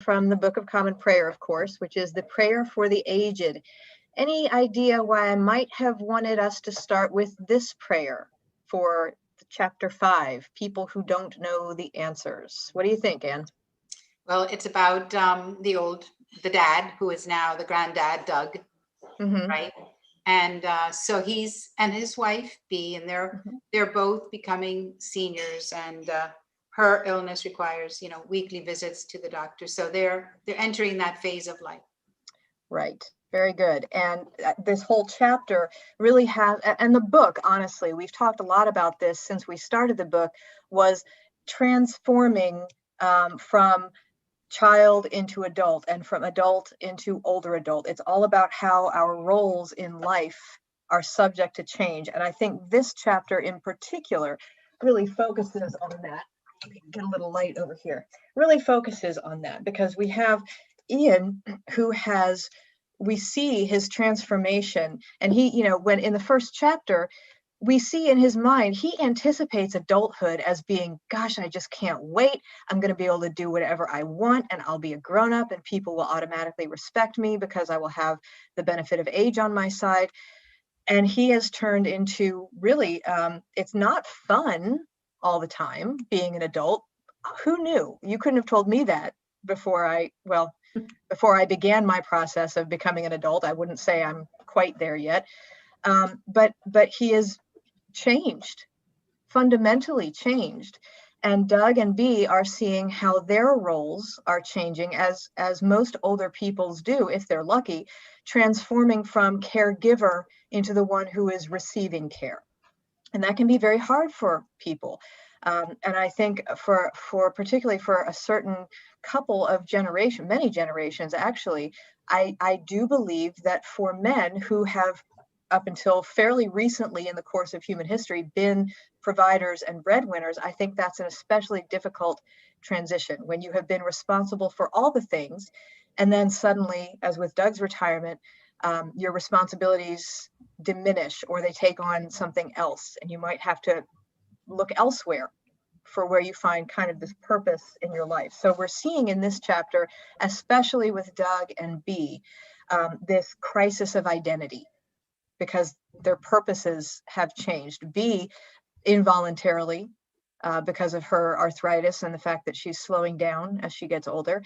from the Book of Common Prayer, of course, which is the prayer for the aged. Any idea why I might have wanted us to start with this prayer for chapter 5, people who don't know the answers? What do you think, Anne? Well, it's about the dad, who is now the granddad, Doug, right? And so he's and his wife Bee, and they're both becoming seniors, and her illness requires weekly visits to the doctor. So they're entering that phase of life. Right. Very good. And this whole chapter really has, and the book, honestly, we've talked a lot about this since we started the book, was transforming from child into adult and from adult into older adult. It's all about how our roles in life are subject to change. And I think this chapter in particular really focuses on that. Get a little light over here. Really focuses on that because we have Ian, who we see his transformation, and he, when in the first chapter, we see in his mind, he anticipates adulthood as being, gosh, I just can't wait. I'm going to be able to do whatever I want, and I'll be a grown-up, and people will automatically respect me because I will have the benefit of age on my side. And he has turned into really, it's not fun all the time being an adult. Who knew? You couldn't have told me that before I began my process of becoming an adult. I wouldn't say I'm quite there yet. But he is changed, fundamentally changed. And Doug and Bee are seeing how their roles are changing as most older peoples do, if they're lucky, transforming from caregiver into the one who is receiving care. And that can be very hard for people. And I think for particularly for a certain couple of many generations, actually, I do believe that for men who have up until fairly recently in the course of human history been providers and breadwinners, I think that's an especially difficult transition when you have been responsible for all the things. And then suddenly, as with Doug's retirement, your responsibilities diminish or they take on something else, and you might have to look elsewhere for where you find kind of this purpose in your life. So we're seeing in this chapter, especially with Doug and Bee, this crisis of identity, because their purposes have changed. Bee involuntarily, because of her arthritis and the fact that she's slowing down as she gets older.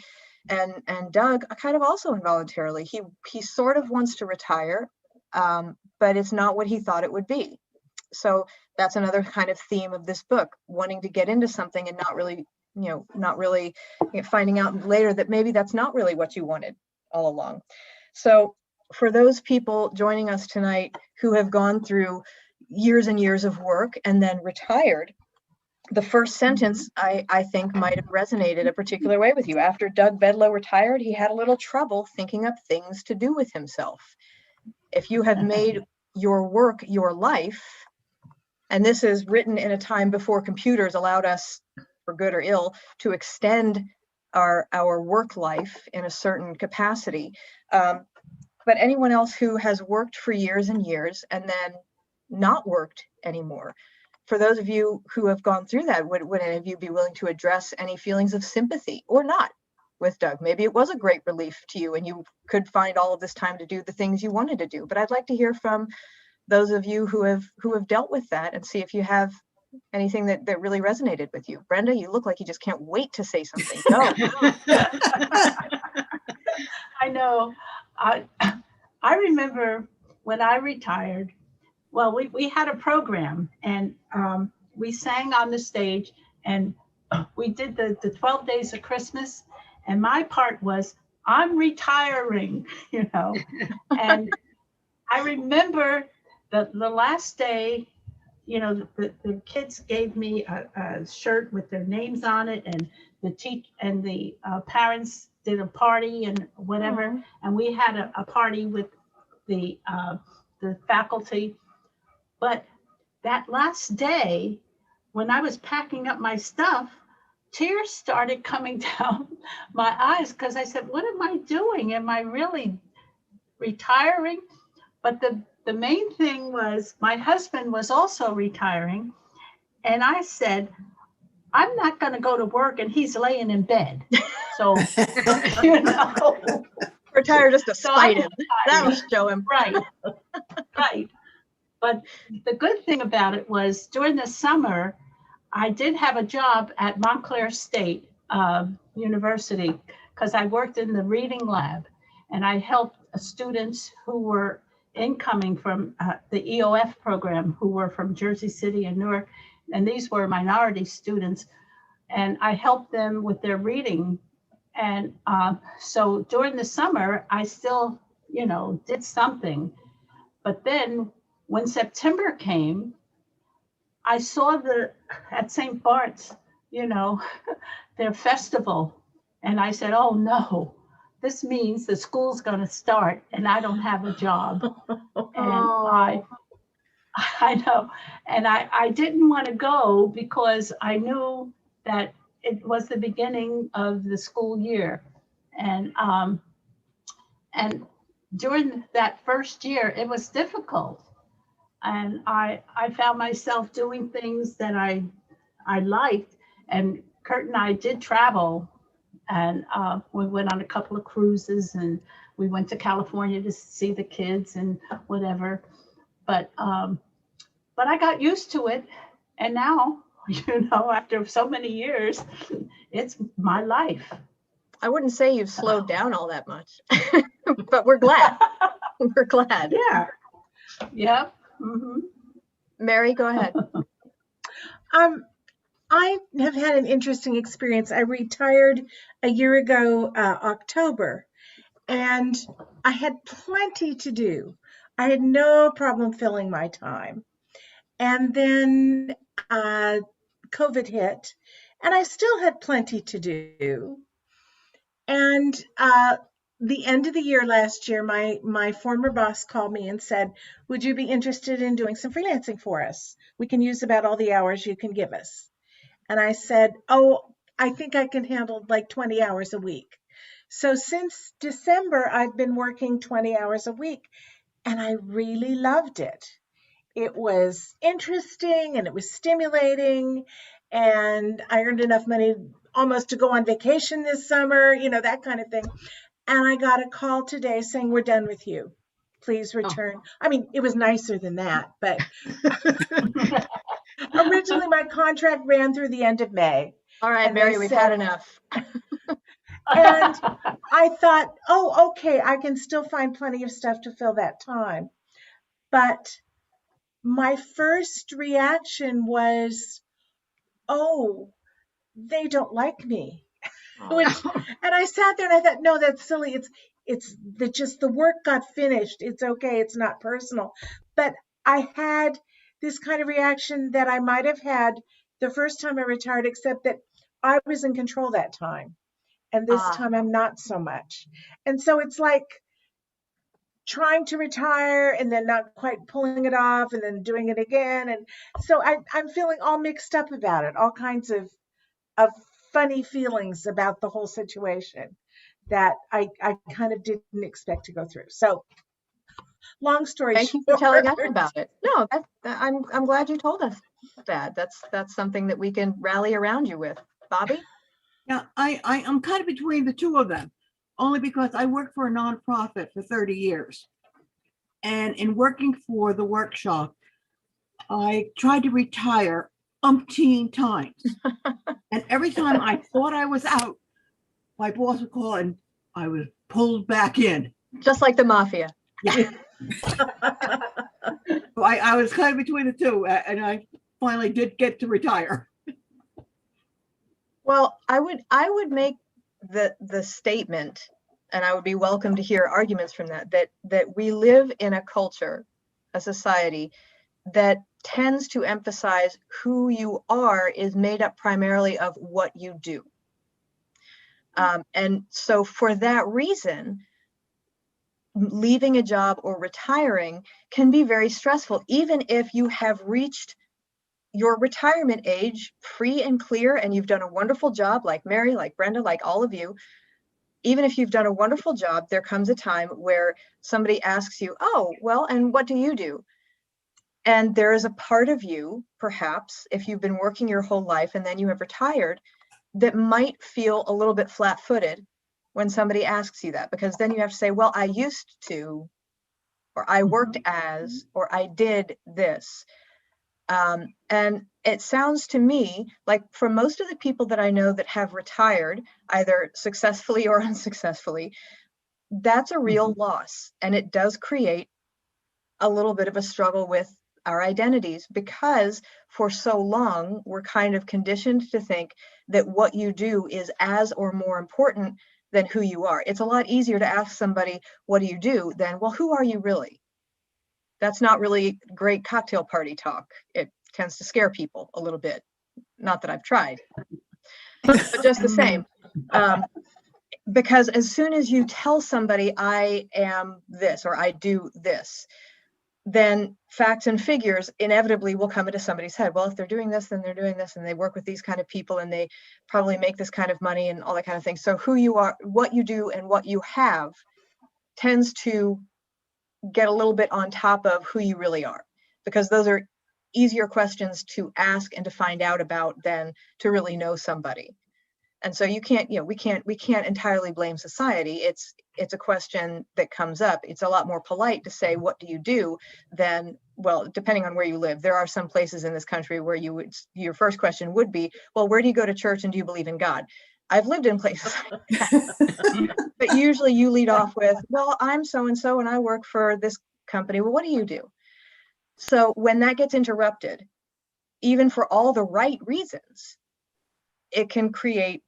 And Doug kind of also involuntarily, he sort of wants to retire, but it's not what he thought it would be. So that's another kind of theme of this book, wanting to get into something and not really finding out later that maybe that's not really what you wanted all along. So for those people joining us tonight who have gone through years and years of work and then retired, the first sentence I think might have resonated a particular way with you. After Doug Bedlow retired, he had a little trouble thinking up things to do with himself. If you have made your work your life, and this is written in a time before computers allowed us, for good or ill, to extend our work life in a certain capacity. But anyone else who has worked for years and years and then not worked anymore, for those of you who have gone through that, would any of you be willing to address any feelings of sympathy or not with Doug? Maybe it was a great relief to you and you could find all of this time to do the things you wanted to do. But I'd like to hear from those of you who have dealt with that and see if you have anything that really resonated with you. Brenda, you look like you just can't wait to say something. Go. I know. I remember when I retired, well, we had a program and we sang on the stage and we did the 12 days of Christmas. And my part was, I'm retiring, And I remember the last day, the kids gave me a shirt with their names on it, and the parents did a party and whatever. Mm-hmm. And we had a party with the faculty. But that last day, when I was packing up my stuff, tears started coming down my eyes because I said, what am I doing? Am I really retiring? But the main thing was my husband was also retiring. And I said, I'm not going to go to work and he's laying in bed. So, you know. Retire just to spite him. That'll show him. Right. Right. But the good thing about it was during the summer, I did have a job at Montclair State University because I worked in the reading lab, and I helped students who were incoming from the EOF program, who were from Jersey City and Newark, and these were minority students, and I helped them with their reading. And so during the summer, I still, you know, did something. But then when September came, I saw at St. Bart's, you know, their festival. And I said, oh no, this means the school's going to start and I don't have a job. And I know. And I didn't want to go because I knew that it was the beginning of the school year. And during that first year, it was difficult. And I found myself doing things that I liked. And Kurt and I did travel, and we went on a couple of cruises, and we went to California to see the kids and whatever. But I got used to it, and now, you know, after so many years, it's my life. I wouldn't say you've slowed down all that much, but we're glad. We're glad. Yeah. Yeah. Mm-hmm. Mary, go ahead. I have had an interesting experience. I retired a year ago, October, and I had plenty to do. I had no problem filling my time. And then COVID hit, and I still had plenty to do. And the end of the year last year, my former boss called me and said, would you be interested in doing some freelancing for us? We can use about all the hours you can give us. And I said, oh, I think I can handle like 20 hours a week. So since December, I've been working 20 hours a week, and I really loved it. It was interesting and it was stimulating, and I earned enough money almost to go on vacation this summer, you know, that kind of thing. And I got a call today saying, we're done with you. Please return. Oh. I mean, it was nicer than that, but originally my contract ran through the end of May. All right, Mary, we've had enough. And I thought, oh, okay, I can still find plenty of stuff to fill that time. But my first reaction was, oh, they don't like me. And I sat there and I thought, no, that's silly. It's just the work got finished. It's okay. It's not personal. But I had this kind of reaction that I might have had the first time I retired, except that I was in control that time. And this time I'm not so much. And so it's like trying to retire and then not quite pulling it off and then doing it again. And so I'm feeling all mixed up about it, all kinds of funny feelings about the whole situation that I kind of didn't expect to go through. So long story short. Thank you for telling us about it. No, I'm glad you told us that. That's something that we can rally around you with. Bobby? Yeah, I'm kind of between the two of them, only because I worked for a nonprofit for 30 years. And in working for the workshop, I tried to retire umpteen times. And every time I thought I was out, my boss would call and I was pulled back in. Just like the mafia. Yeah. So I was kind of between the two, and I finally did get to retire. Well, I would make the statement, and I would be welcome to hear arguments from that we live in a culture, a society that tends to emphasize who you are is made up primarily of what you do. And so for that reason, leaving a job or retiring can be very stressful, even if you have reached your retirement age free and clear and you've done a wonderful job, like Mary, like Brenda, like all of you. Even if you've done a wonderful job, there comes a time where somebody asks you, oh, well, and what do you do? And there is a part of you, perhaps, if you've been working your whole life and then you have retired, that might feel a little bit flat-footed when somebody asks you that, because then you have to say, well, I used to, or I worked as, or I did this. And it sounds to me like for most of the people that I know that have retired, either successfully or unsuccessfully, that's a real loss. And it does create a little bit of a struggle with our identities, because for so long, we're kind of conditioned to think that what you do is as or more important than who you are. It's a lot easier to ask somebody, what do you do, than, well, who are you really? That's not really great cocktail party talk. It tends to scare people a little bit. Not that I've tried, but just the same. Because as soon as you tell somebody, I am this, or I do this, then facts and figures inevitably will come into somebody's head. Well, if they're doing this, then they're doing this, and they work with these kind of people, and they probably make this kind of money and all that kind of thing. So who you are, what you do, and what you have tends to get a little bit on top of who you really are, because those are easier questions to ask and to find out about than to really know somebody. And so you can't, we can't entirely blame society. It's a question that comes up. It's a lot more polite to say, what do you do, than, well, depending on where you live. There are some places in this country where your first question would be, well, where do you go to church and do you believe in God? I've lived in places like that. But usually you lead off with, well, I'm so-and-so and I work for this company. Well, what do you do? So when that gets interrupted, even for all the right reasons, it can create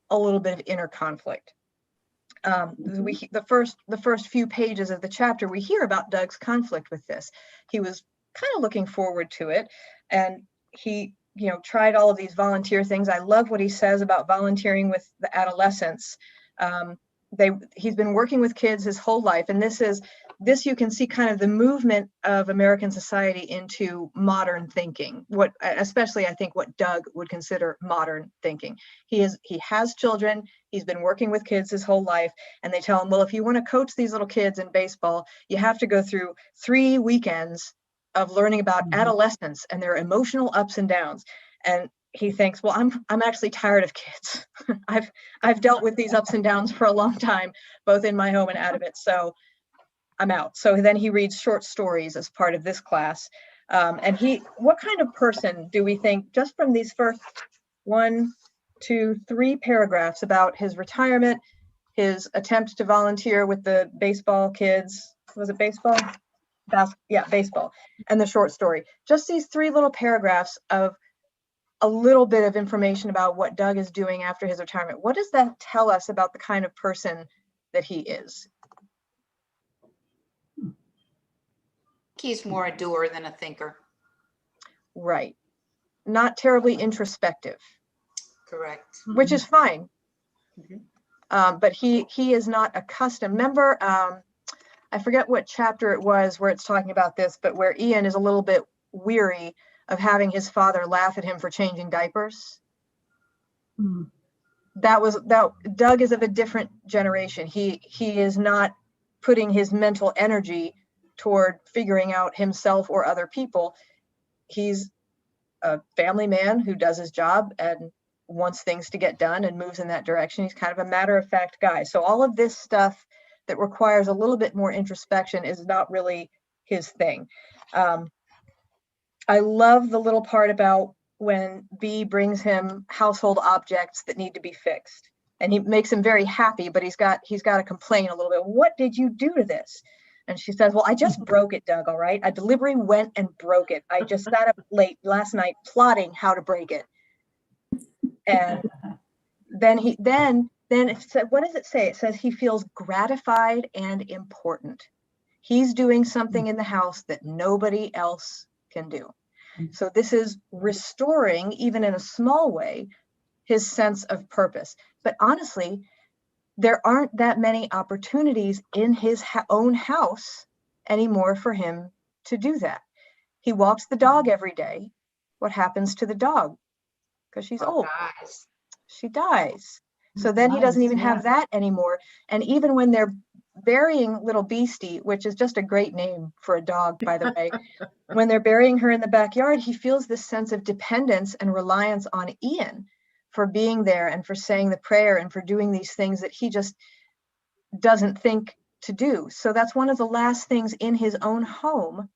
a little bit of inner conflict. The first few pages of the chapter, we hear about Doug's conflict with this. He was kind of looking forward to it, and he tried all of these volunteer things. I love what he says about volunteering with the adolescents. He's been working with kids his whole life, and this you can see kind of the movement of American society into modern thinking, especially I think what Doug would consider modern thinking. He has children, he's been working with kids his whole life, and they tell him, well, if you want to coach these little kids in baseball, you have to go through 3 weekends of learning about adolescence and their emotional ups and downs. And he thinks, well, I'm actually tired of kids. I've dealt with these ups and downs for a long time, both in my home and out of it. So I'm out. So then he reads short stories as part of this class. And what kind of person do we think, just from these first 1, 2, 3 paragraphs about his retirement, his attempt to volunteer with the baseball kids, was it baseball? Baseball, and the short story. Just these 3 little paragraphs of a little bit of information about what Doug is doing after his retirement. What does that tell us about the kind of person that he is? He's more a doer than a thinker. Right. Not terribly introspective. Correct. Which is fine. But he is not accustomed. Remember, I forget what chapter it was where it's talking about this, but where Ian is a little bit weary of having his father laugh at him for changing diapers. Doug is of a different generation. He is not putting his mental energy toward figuring out himself or other people. He's a family man who does his job and wants things to get done and moves in that direction. He's kind of a matter-of-fact guy. So all of this stuff that requires a little bit more introspection is not really his thing. I love the little part about when B brings him household objects that need to be fixed, and he makes him very happy, but he's got to complain a little bit. What did you do to this? And she says, well, I just broke it, Doug. All right. I deliberately went and broke it. I just sat up late last night plotting how to break it. And then it said, what does it say? It says he feels gratified and important. He's doing something in the house that nobody else can do. So this is restoring, even in a small way, his sense of purpose. But honestly, there aren't that many opportunities in his own house anymore for him to do that. He walks the dog every day. What happens to the dog? Because she's old. She dies. So then he doesn't even have that anymore. And even when burying little Beastie, which is just a great name for a dog, by the way, when they're burying her in the backyard, he feels this sense of dependence and reliance on Ian for being there and for saying the prayer and for doing these things that he just doesn't think to do. So that's one of the last things in his own home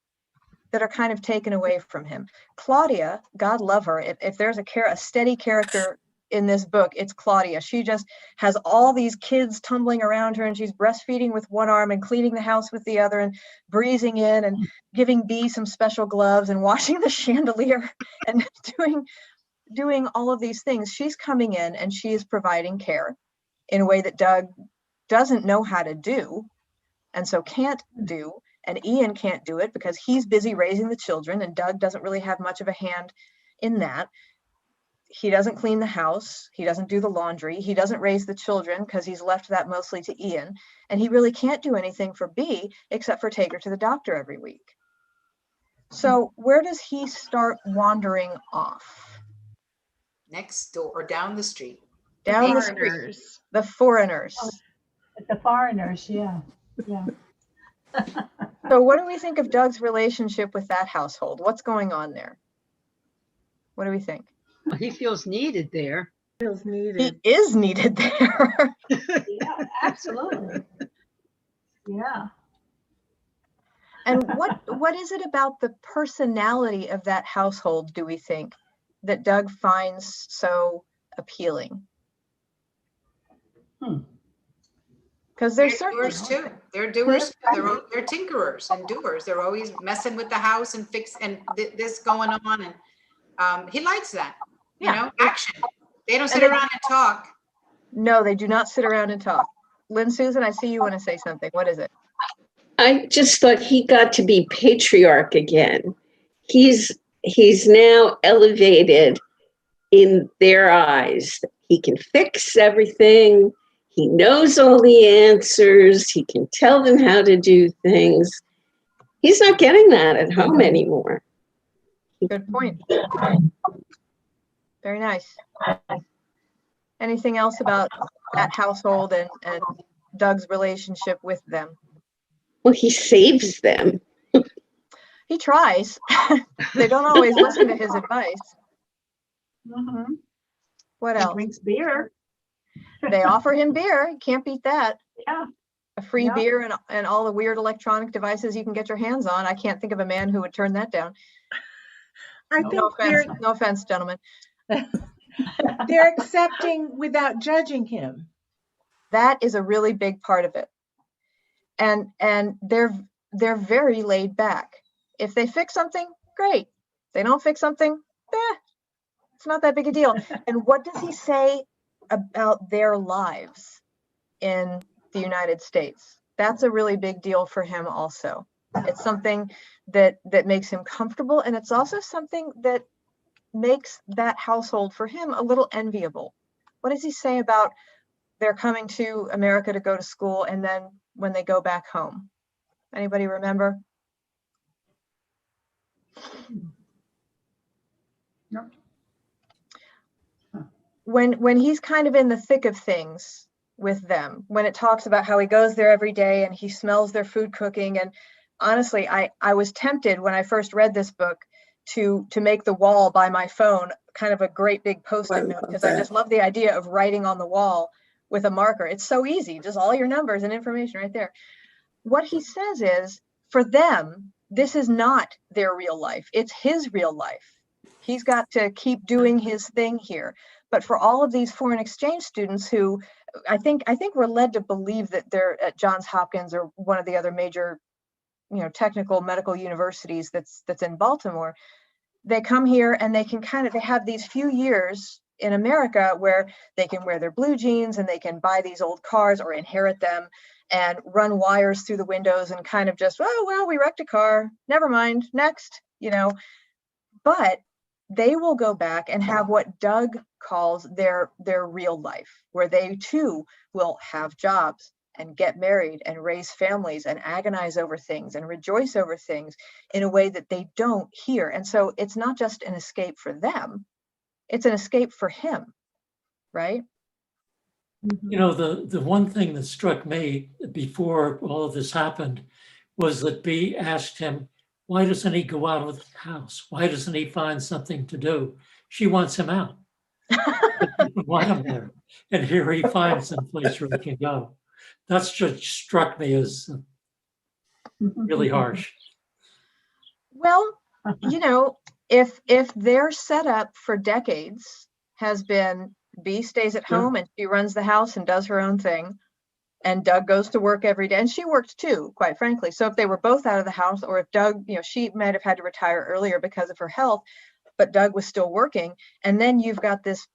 that are kind of taken away from him. Claudia, God love her, if there's a steady character in this book, it's Claudia. She just has all these kids tumbling around her, and she's breastfeeding with one arm and cleaning the house with the other and breezing in and giving Bee some special gloves and washing the chandelier and doing all of these things. She's coming in and she is providing care in a way that Doug doesn't know how to do, and so can't do. And Ian can't do it because he's busy raising the children, and Doug doesn't really have much of a hand in that. He doesn't clean the house. He doesn't do the laundry. He doesn't raise the children because he's left that mostly to Ian. And he really can't do anything for Bee except for take her to the doctor every week. So where does he start wandering off? Next door or down the street. Down the street. The foreigners. The foreigners, yeah. Yeah. So what do we think of Doug's relationship with that household? What's going on there? What do we think? He feels needed there. Feels needed. He is needed there. Yeah, absolutely. Yeah. And what is it about the personality of that household, do we think, that Doug finds so appealing? Because They're there's certainly doers too. They're doers. They're tinkerers and doers. They're always messing with the house and this going on, and he likes that. You know, action. They don't sit around and talk. No, they do not sit around and talk. Lynn Susan, I see you want to say something. What is it? I just thought he got to be patriarch again. He's now elevated in their eyes. He can fix everything. He knows all the answers. He can tell them how to do things. He's not getting that at home anymore. Good point. Very nice. Anything else about that household and Doug's relationship with them? Well, he saves them. He tries. They don't always listen to his advice. Mm-hmm. What He else? drinks beer. They offer him beer. You can't beat that. Yeah. A free Yeah. beer and all the weird electronic devices you can get your hands on. I can't think of a man who would turn that down. I No think offense, no offense, gentlemen. they're accepting without judging him. That is a really big part of it. And they're very laid back. If they fix something, great. If they don't fix something, it's not that big a deal. And what does he say about their lives in the United States? That's a really big deal for him also. It's something that makes him comfortable, and it's also something that makes that household for him a little enviable. What does he say about they're coming to America to go to school, and then when they go back home? Anybody remember? No. When he's kind of in the thick of things with them, when it talks about how he goes there every day and he smells their food cooking, and honestly, I was tempted when I first read this book to make the wall by my phone kind of a great big post-it note, because I just love the idea of writing on the wall with a marker. It's so easy, just all your numbers and information right there. What he says is, for them, this is not their real life. It's his real life. He's got to keep doing his thing here. But for all of these foreign exchange students who I think we're led to believe that they're at Johns Hopkins or one of the other major, technical medical universities that's in Baltimore, they come here and they have these few years in America where they can wear their blue jeans and they can buy these old cars or inherit them and run wires through the windows and kind of just, oh, well, we wrecked a car. Never mind. Next, but they will go back and have what Doug calls their real life, where they too will have jobs and get married and raise families and agonize over things and rejoice over things in a way that they don't here. And so it's not just an escape for them, it's an escape for him, right? The one thing that struck me before all of this happened was that B asked him, why doesn't he go out of the house? Why doesn't he find something to do? She wants him out. He doesn't want him there. And here he finds some place where he can go. That's just struck me as really harsh. Well, you know, if their setup for decades has been B stays at home and she runs the house and does her own thing, and Doug goes to work every day, and she worked too, quite frankly. So if they were both out of the house, or if Doug, you know, she might have had to retire earlier because of her health, but Doug was still working, and then you've got this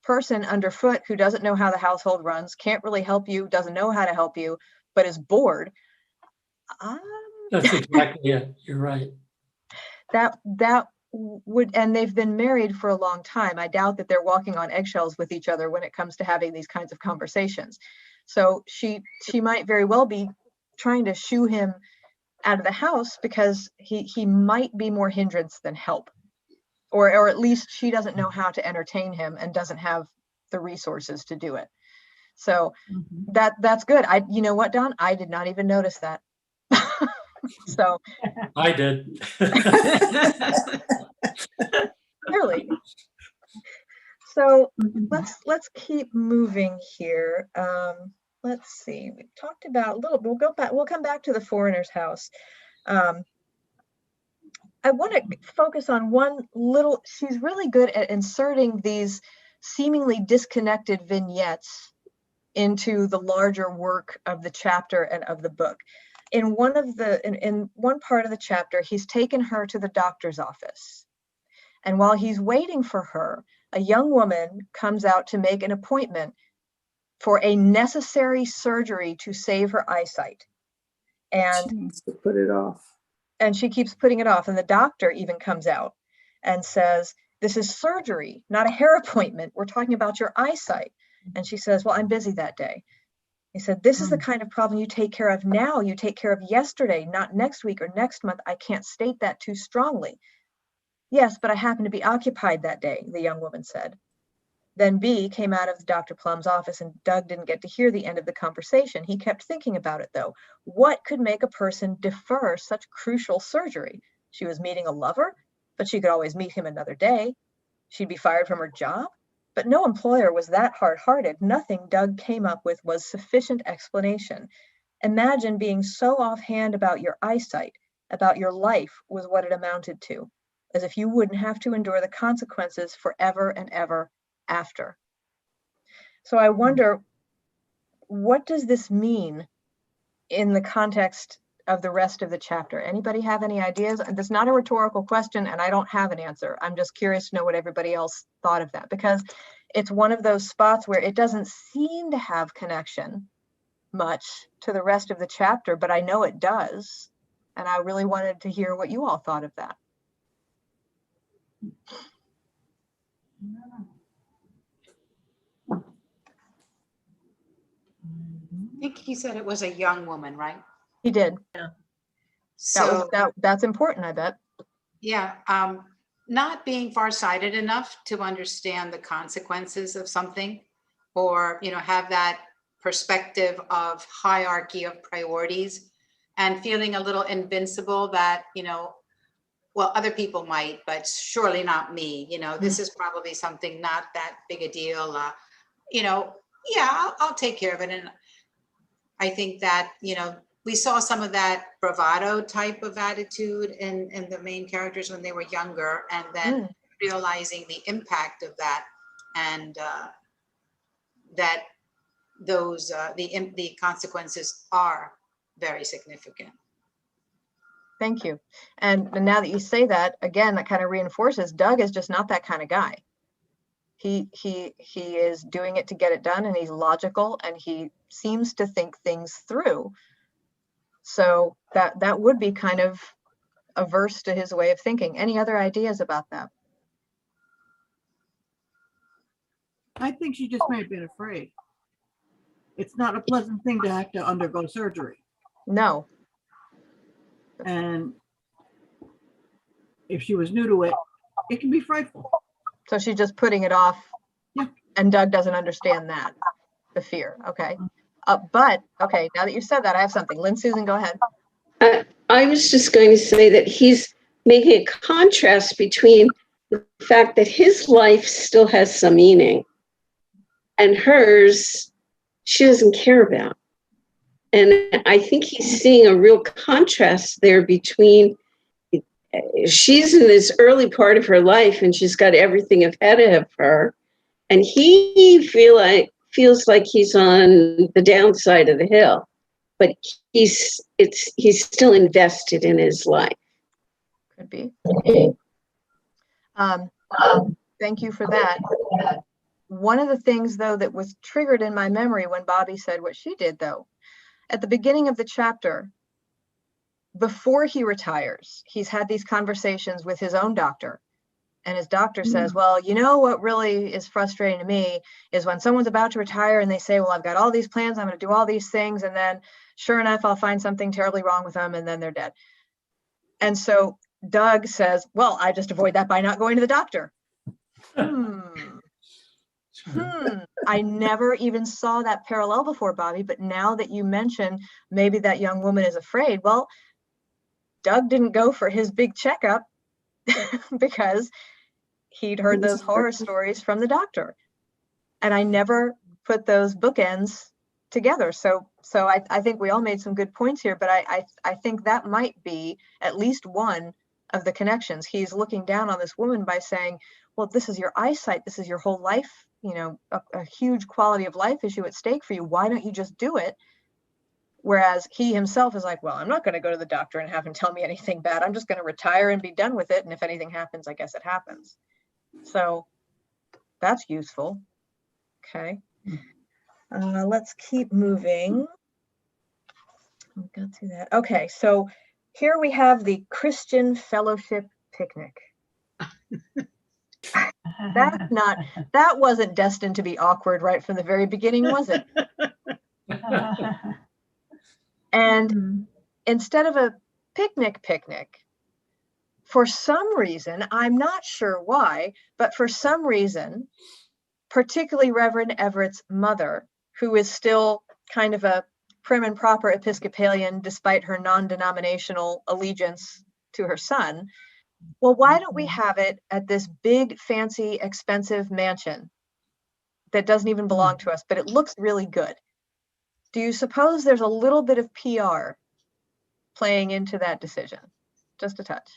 person underfoot who doesn't know how the household runs, can't really help you, doesn't know how to help you, but is bored. That's exactly it. You're right. That would, and they've been married for a long time. I doubt that they're walking on eggshells with each other when it comes to having these kinds of conversations. So she might very well be trying to shoo him out of the house because he might be more hindrance than help, or at least she doesn't know how to entertain him and doesn't have the resources to do it. So that's good. You know what, Don? I did not even notice that. So I did. Clearly. So let's keep moving here. Let's see. We've talked about a little. We'll come back to the foreigner's house. I want to focus on one little. She's really good at inserting these seemingly disconnected vignettes into the larger work of the chapter and of the book. In one part of the chapter, he's taken her to the doctor's office. And while he's waiting for her, a young woman comes out to make an appointment for a necessary surgery to save her eyesight. And she needs to put it off. And she keeps putting it off. And the doctor even comes out and says, this is surgery, not a hair appointment. We're talking about your eyesight. And she says, well, I'm busy that day. He said, this is the kind of problem you take care of now. You take care of yesterday, not next week or next month. I can't state that too strongly. Yes, but I happen to be occupied that day, the young woman said. Then B came out of Dr. Plum's office, and Doug didn't get to hear the end of the conversation. He kept thinking about it, though. What could make a person defer such crucial surgery? She was meeting a lover, but she could always meet him another day. She'd be fired from her job, but no employer was that hard-hearted. Nothing Doug came up with was sufficient explanation. Imagine being so offhand about your eyesight, about your life, was what it amounted to, as if you wouldn't have to endure the consequences forever and ever after. So I wonder, what does this mean in the context of the rest of the chapter? Anybody have any ideas? That's not a rhetorical question, and I don't have an answer. I'm just curious to know what everybody else thought of that, because it's one of those spots where it doesn't seem to have connection much to the rest of the chapter, but I know it does. And I really wanted to hear what you all thought of that. I think he said it was a young woman, right? He did. Yeah. So That's important, I bet. yeah, not being farsighted enough to understand the consequences of something, or have that perspective of hierarchy of priorities, and feeling a little invincible that well, other people might, but surely not me. This is probably something not that big a deal. Yeah, I'll take care of it. And I think that, we saw some of that bravado type of attitude in the main characters when they were younger, and then realizing the impact of that, and that those the consequences are very significant. Thank you. And now that you say that, again, that kind of reinforces Doug is just not that kind of guy. He is doing it to get it done, and he's logical, and he seems to think things through. So that would be kind of averse to his way of thinking. Any other ideas about that? I think she just may have been afraid. It's not a pleasant thing to have to undergo surgery. No. And if she was new to it, it can be frightful. So she's just putting it off. Yeah. And Doug doesn't understand that, the fear. Okay. But, okay, now that you said that, I have something. Lynn Susan, go ahead. I was just going to say that he's making a contrast between the fact that his life still has some meaning and hers, she doesn't care about. And I think he's seeing a real contrast there between she's in this early part of her life and she's got everything ahead of her. And he feels like he's on the downside of the hill, but he's still invested in his life. Could be. Thank you for that. One of the things, though, that was triggered in my memory when Bobby said what she did, though, at the beginning of the chapter, before he retires, he's had these conversations with his own doctor. And his doctor says, well, you know what really is frustrating to me is when someone's about to retire and they say, well, I've got all these plans, I'm going to do all these things. And then sure enough, I'll find something terribly wrong with them and then they're dead. And so Doug says, well, I just avoid that by not going to the doctor. I never even saw that parallel before, Bobby, but now that you mention maybe that young woman is afraid, well, Doug didn't go for his big checkup because he'd heard those horror stories from the doctor. And I never put those bookends together. So I think we all made some good points here, but I think that might be at least one of the connections. He's looking down on this woman by saying, well, this is your eyesight, this is your whole life, you know, a huge quality of life issue at stake for you. Why don't you just do it? Whereas he himself is like, well, I'm not going to go to the doctor and have him tell me anything bad. I'm just going to retire and be done with it. And if anything happens, I guess it happens. So that's useful. Okay. Let's keep moving. We got through that. Okay. So here we have the Christian Fellowship Picnic. That wasn't destined to be awkward right from the very beginning, was it? And instead of a picnic, for some reason, I'm not sure why, but for some reason, particularly Reverend Everett's mother, who is still kind of a prim and proper Episcopalian despite her non-denominational allegiance to her son, well, why don't we have it at this big, fancy, expensive mansion that doesn't even belong to us, but it looks really good? Do you suppose there's a little bit of PR playing into that decision? Just a touch.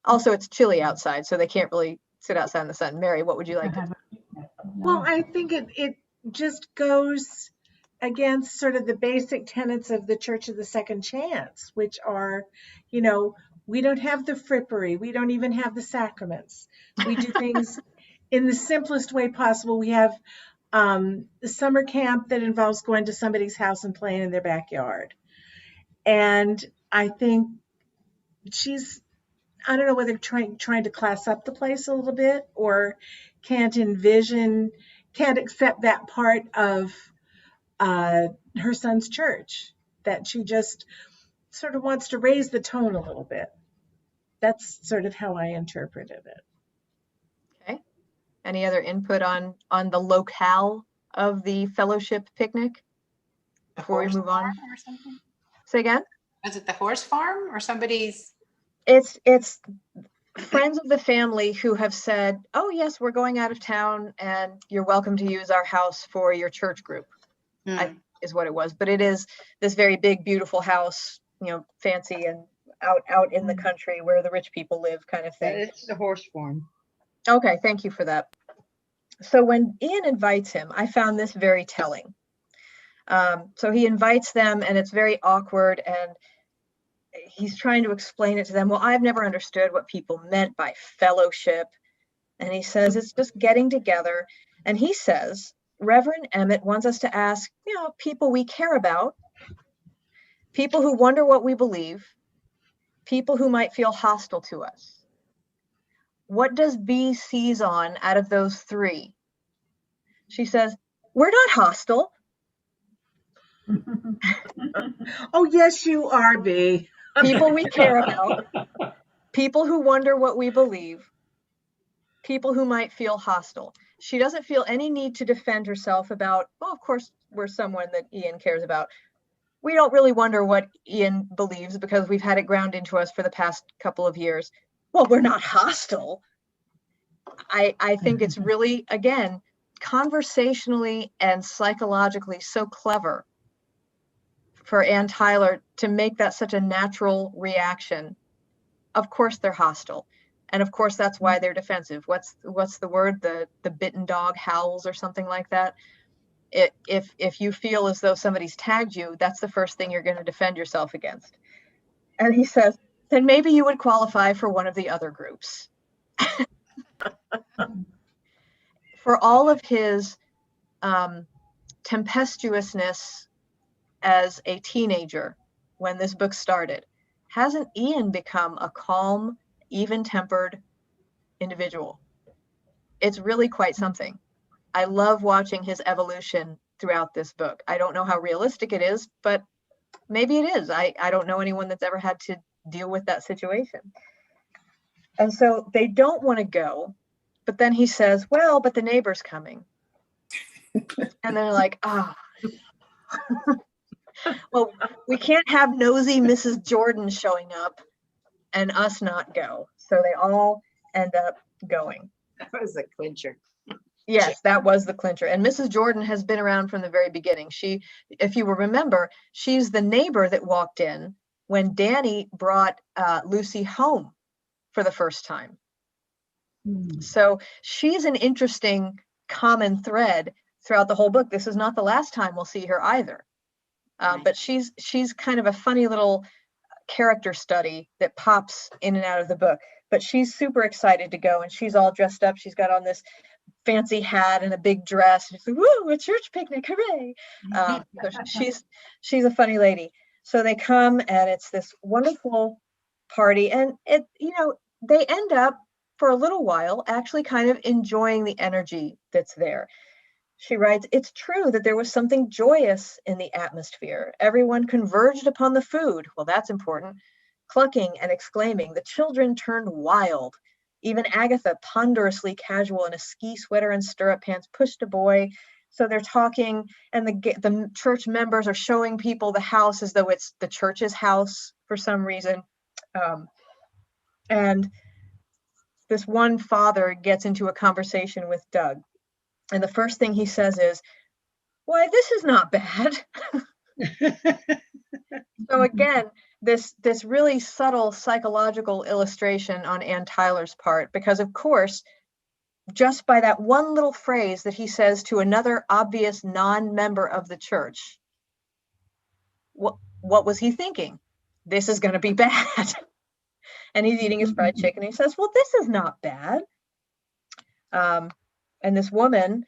Also, it's chilly outside, so they can't really sit outside in the sun. Mary, what would you like to do? Well, I think it just goes against sort of the basic tenets of the Church of the Second Chance, which are, you know, we don't have the frippery. We don't even have the sacraments. We do things in the simplest way possible. We have the summer camp that involves going to somebody's house and playing in their backyard. And I think she's, I don't know whether trying to class up the place a little bit or can't accept that part of her son's church, that she just sort of wants to raise the tone a little bit. That's sort of how I interpreted it. Okay. Any other input on the locale of the fellowship picnic before we move on? Or something? Say again? Was it the horse farm or somebody's? It's friends of the family who have said, oh yes, we're going out of town and you're welcome to use our house for your church group. Is what it was. But it is this very big, beautiful house, you know, fancy and out in the country where the rich people live, kind of thing. It's the horse farm. Okay, thank you for that. So when Ian invites him, I found this very telling. So he invites them and it's very awkward and he's trying to explain it to them. Well, I've never understood what people meant by fellowship. And he says, it's just getting together. And he says, Reverend Emmett wants us to ask, you know, people we care about, people who wonder what we believe, people who might feel hostile to us. What does B seize on out of those three? She says, we're not hostile. Oh, yes, you are, B. People we care about, people who wonder what we believe, people who might feel hostile. She doesn't feel any need to defend herself about, well, of course, we're someone that Ian cares about. We don't really wonder what Ian believes because we've had it ground into us for the past couple of years. Well, we're not hostile. I think it's really, again, conversationally and psychologically so clever for Ann Tyler to make that such a natural reaction. Of course they're hostile. And of course that's why they're defensive. What's the word? The bitten dog howls or something like that. If you feel as though somebody's tagged you, that's the first thing you're going to defend yourself against. And he says, then maybe you would qualify for one of the other groups. For all of his tempestuousness as a teenager when this book started, hasn't Ian become a calm, even-tempered individual? It's really quite something. I love watching his evolution throughout this book. I don't know how realistic it is, but maybe it is. I don't know anyone that's ever had to deal with that situation. And so they don't want to go, but then he says, well, but the neighbor's coming. And they're like, ah. Well, we can't have nosy Mrs. Jordan showing up and us not go. So they all end up going. That was a clincher. Yes, that was the clincher. And Mrs. Jordan has been around from the very beginning. She, if you will remember, she's the neighbor that walked in when Danny brought Lucy home for the first time. So she's an interesting common thread throughout the whole book. This is not the last time we'll see her either. But she's kind of a funny little character study that pops in and out of the book. But she's super excited to go, and she's all dressed up. She's got on this fancy hat and a big dress. She's like, woo, a church picnic, hooray. So she's a funny lady. So they come, and it's this wonderful party. And they end up for a little while actually kind of enjoying the energy that's there. She writes, it's true that there was something joyous in the atmosphere. Everyone converged upon the food. Well, that's important. Clucking and exclaiming. The children turned wild. Even Agatha, ponderously casual in a ski sweater and stirrup pants, pushed a boy. So they're talking, and the church members are showing people the house as though it's the church's house for some reason. And this one father gets into a conversation with Doug. And the first thing he says is, why, this is not bad. So again, this really subtle psychological illustration on Ann Tyler's part, because of course, just by that one little phrase that he says to another obvious non-member of the church, what was he thinking? This is going to be bad. And he's eating his fried chicken. He says, well, this is not bad. And this woman,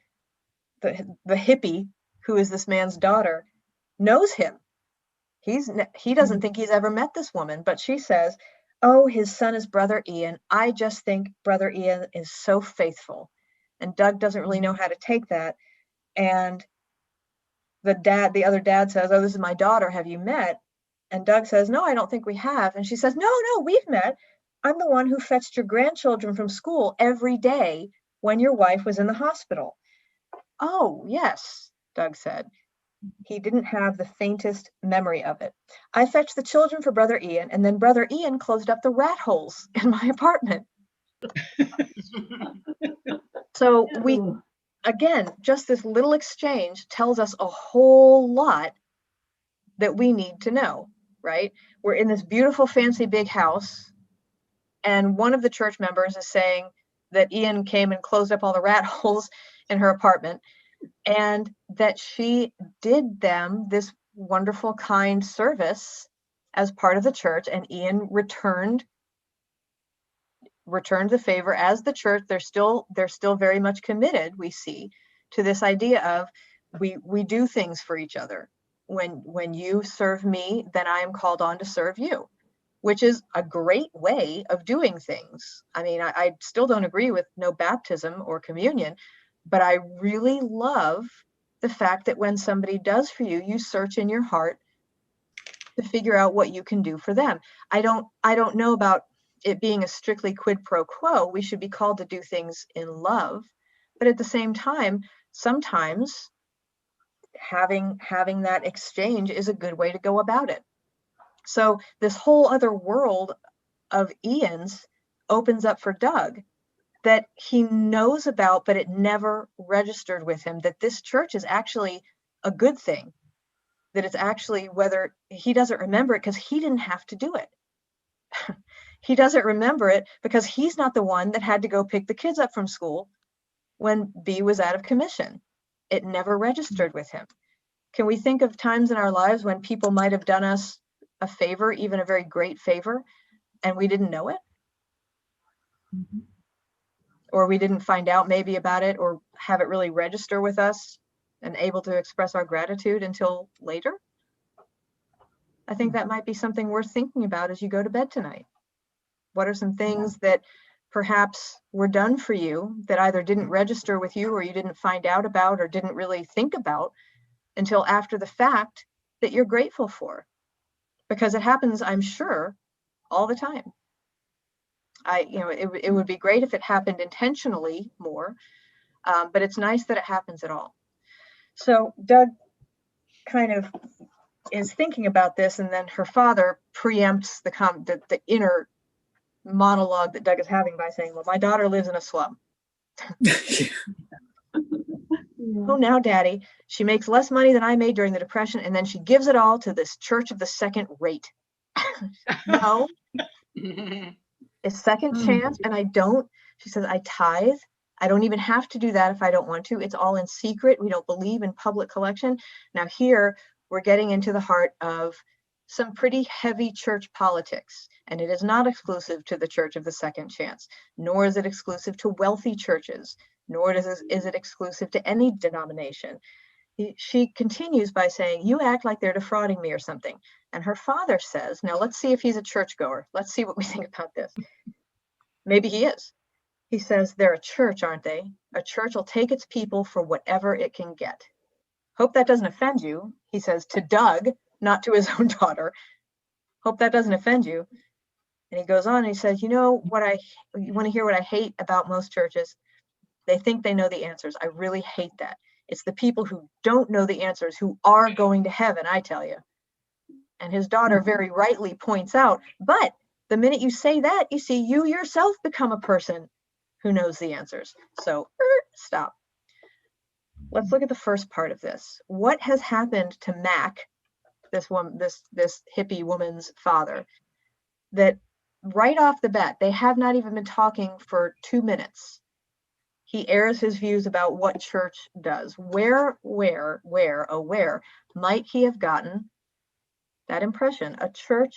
the hippie, who is this man's daughter, knows him. He doesn't think he's ever met this woman, but she says, oh, his son is Brother Ian. I just think Brother Ian is so faithful. And Doug doesn't really know how to take that. And the other dad says, oh, this is my daughter. Have you met? And Doug says, no, I don't think we have. And she says, no, we've met. I'm the one who fetched your grandchildren from school every day when your wife was in the hospital. Oh, yes, Doug said. He didn't have the faintest memory of it. I fetched the children for Brother Ian, and then Brother Ian closed up the rat holes in my apartment. So again, just this little exchange tells us a whole lot that we need to know, right? We're in this beautiful, fancy, big house, and one of the church members is saying that Ian came and closed up all the rat holes in her apartment, and that she did them this wonderful, kind service as part of the church, and Ian returned the favor as the church. They're still very much committed, we see, to this idea of we do things for each other. When you serve me, then I am called on to serve you, which is a great way of doing things. I mean, I still don't agree with no baptism or communion, but I really love the fact that when somebody does for you, you search in your heart to figure out what you can do for them. I don't know about it being a strictly quid pro quo. We should be called to do things in love, But at the same time, sometimes having that exchange is a good way to go about it. So this whole other world of Ian's opens up for Doug that he knows about, but it never registered with him that this church is actually a good thing, that it's actually, whether he doesn't remember it because he didn't have to do it. He doesn't remember it because he's not the one that had to go pick the kids up from school when B was out of commission. It never registered with him. Can we think of times in our lives when people might have done us a favor, even a very great favor, and we didn't know it? Mhm. Or we didn't find out maybe about it or have it really register with us and able to express our gratitude until later? I think that might be something worth thinking about as you go to bed tonight. What are some things that perhaps were done for you that either didn't register with you or you didn't find out about or didn't really think about until after the fact that you're grateful for? Because it happens, I'm sure, all the time. It would be great if it happened intentionally more, but it's nice that it happens at all. So Doug kind of is thinking about this, and then her father preempts the inner monologue that Doug is having by saying, well, my daughter lives in a slum. Oh, now, Daddy, she makes less money than I made during the Depression, and then she gives it all to this church of the second rate. No, it's second chance, and I don't. She says, I tithe. I don't even have to do that if I don't want to. It's all in secret. We don't believe in public collection. Now here, we're getting into the heart of some pretty heavy church politics, and it is not exclusive to the Church of the Second Chance, nor is it exclusive to wealthy churches, nor is it exclusive to any denomination. She continues by saying, you act like they're defrauding me or something. And her father says, now let's see if he's a churchgoer. Let's see what we think about this. Maybe he is. He says, they're a church, aren't they? A church will take its people for whatever it can get. Hope that doesn't offend you, he says to Doug, not to his own daughter. Hope that doesn't offend you. And he goes on and he says, you want to hear what I hate about most churches? They think they know the answers. I really hate that. It's the people who don't know the answers who are going to heaven, I tell you. And his daughter very rightly points out, but the minute you say that, you see, you yourself become a person who knows the answers. So stop. Let's look at the first part of this. What has happened to Mac, this hippie woman's father, that right off the bat, they have not even been talking for 2 minutes. He airs his views about what church does. Where might he have gotten that impression? A church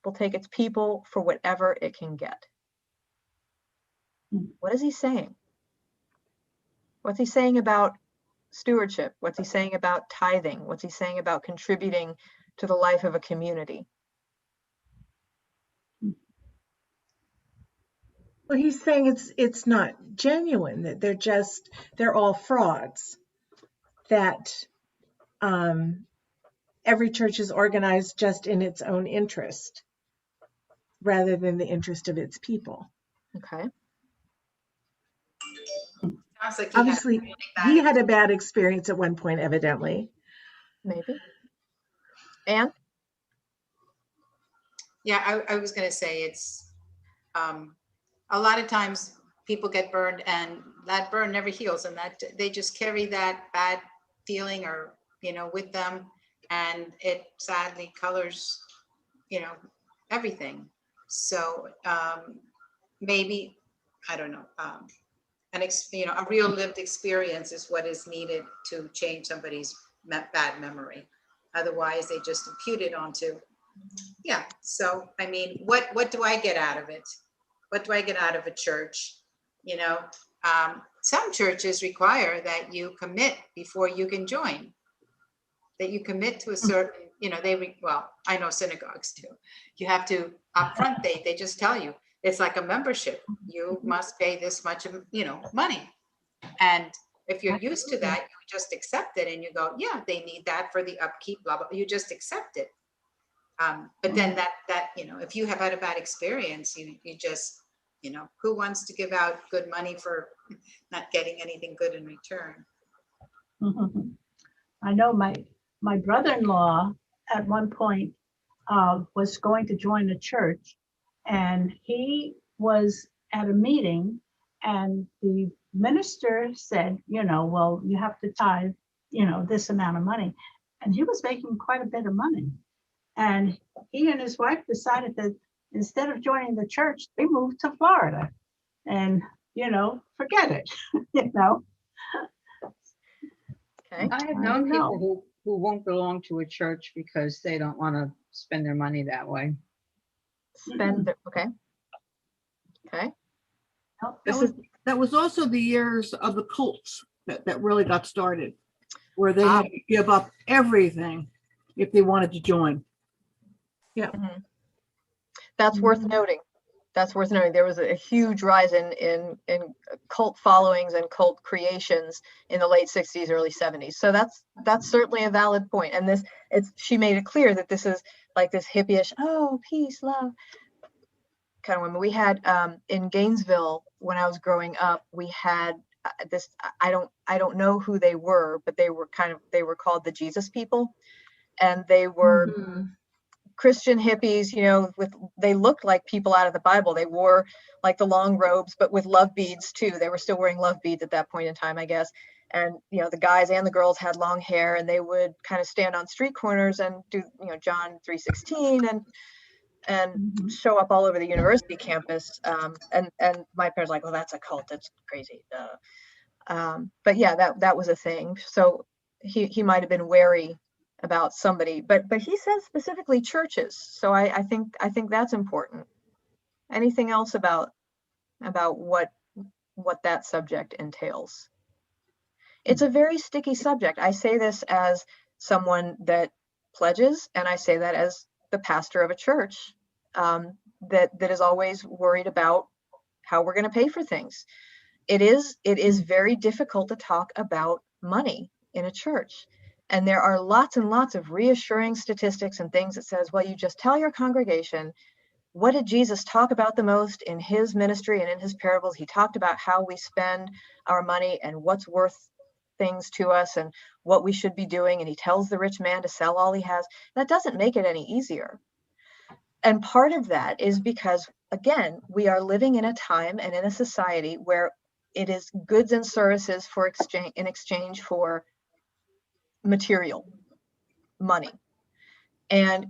will take its people for whatever it can get. What is he saying? What's he saying about stewardship? What's he saying about tithing? What's he saying about contributing to the life of a community? Well, he's saying it's not genuine, that they're all frauds, that every church is organized just in its own interest rather than the interest of its people. Okay. Sounds like Obviously, he had a bad experience at one point, evidently. Maybe. Anne? Yeah, I was going to say it's a lot of times people get burned and that burn never heals, and that they just carry that bad feeling or, with them, and it sadly colors, everything. So maybe, I don't know, a real lived experience is what is needed to change somebody's bad memory. Otherwise, they just impute it onto. Yeah. So, I mean, what do I get out of it? What do I get out of a church? Some churches require that you commit before you can join. That you commit to a certain, I know synagogues too. You have to upfront. They just tell you it's like a membership. You must pay this much, money. And if you're used to that, you just accept it and you go, yeah, they need that for the upkeep, blah, blah. You just accept it. But then that if you have had a bad experience, you just You know, who wants to give out good money for not getting anything good in return? I know my brother-in-law at one point was going to join a church, and he was at a meeting, and the minister said, you know, well, you have to tithe, you know, this amount of money. And he was making quite a bit of money. And he and his wife decided that instead of joining the church, they moved to Florida. And, you know, forget it, you know. Okay. I have I known don't know. people who won't belong to a church because they don't want to spend their money that way. Okay. Okay. That was also the years of the cults that really got started, where they had to give up everything if they wanted to join. That's worth noting. That's worth noting. There was a huge rise in cult followings and cult creations in the late 60s, early 70s. So that's certainly a valid point. And she made it clear that this is like this hippie-ish, oh, peace, love kind of women. We had in Gainesville, when I was growing up, we had this, I don't know who they were, but they were called the Jesus people. And they were Christian hippies, you know, they looked like people out of the Bible. They wore like the long robes, but with love beads too. They were still wearing love beads at that point in time, I guess. And, you know, the guys and the girls had long hair, and they would kind of stand on street corners and do, you know, John 3:16 and show up all over the university campus. And my parents were like, well, that's a cult. That's crazy. But yeah, that was a thing. So he might have been wary about somebody, but he says specifically churches. So I think that's important. Anything else about what that subject entails? It's a very sticky subject. I say this as someone that pledges, and I say that as the pastor of a church that is always worried about how we're going to pay for things. It is very difficult to talk about money in a church. And there are lots and lots of reassuring statistics and things that says, well, you just tell your congregation, what did Jesus talk about the most in his ministry and in his parables? He talked about how we spend our money and what's worth things to us and what we should be doing. And he tells the rich man to sell all he has. That doesn't make it any easier. And part of that is because, again, we are living in a time and in a society where it is goods and services in exchange for material money. And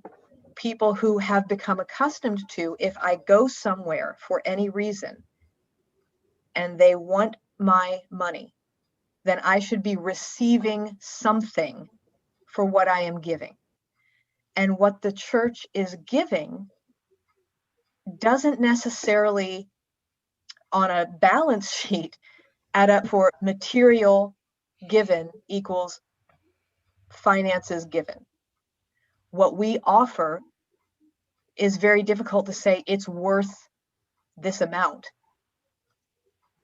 people who have become accustomed to, if I go somewhere for any reason and they want my money, then I should be receiving something for what I am giving. And what the church is giving doesn't necessarily on a balance sheet add up for material given equals finances given. What we offer is very difficult to say it's worth this amount.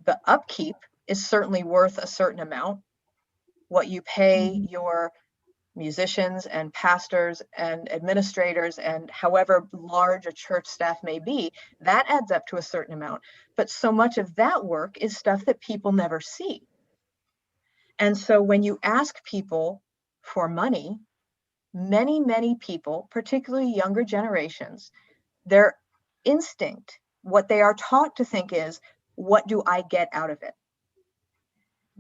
The upkeep is certainly worth a certain amount. What you pay your musicians and pastors and administrators and however large a church staff may be, that adds up to a certain amount. But so much of that work is stuff that people never see. And so when you ask people for money, many, many people, particularly younger generations, their instinct, what they are taught to think is, what do I get out of it?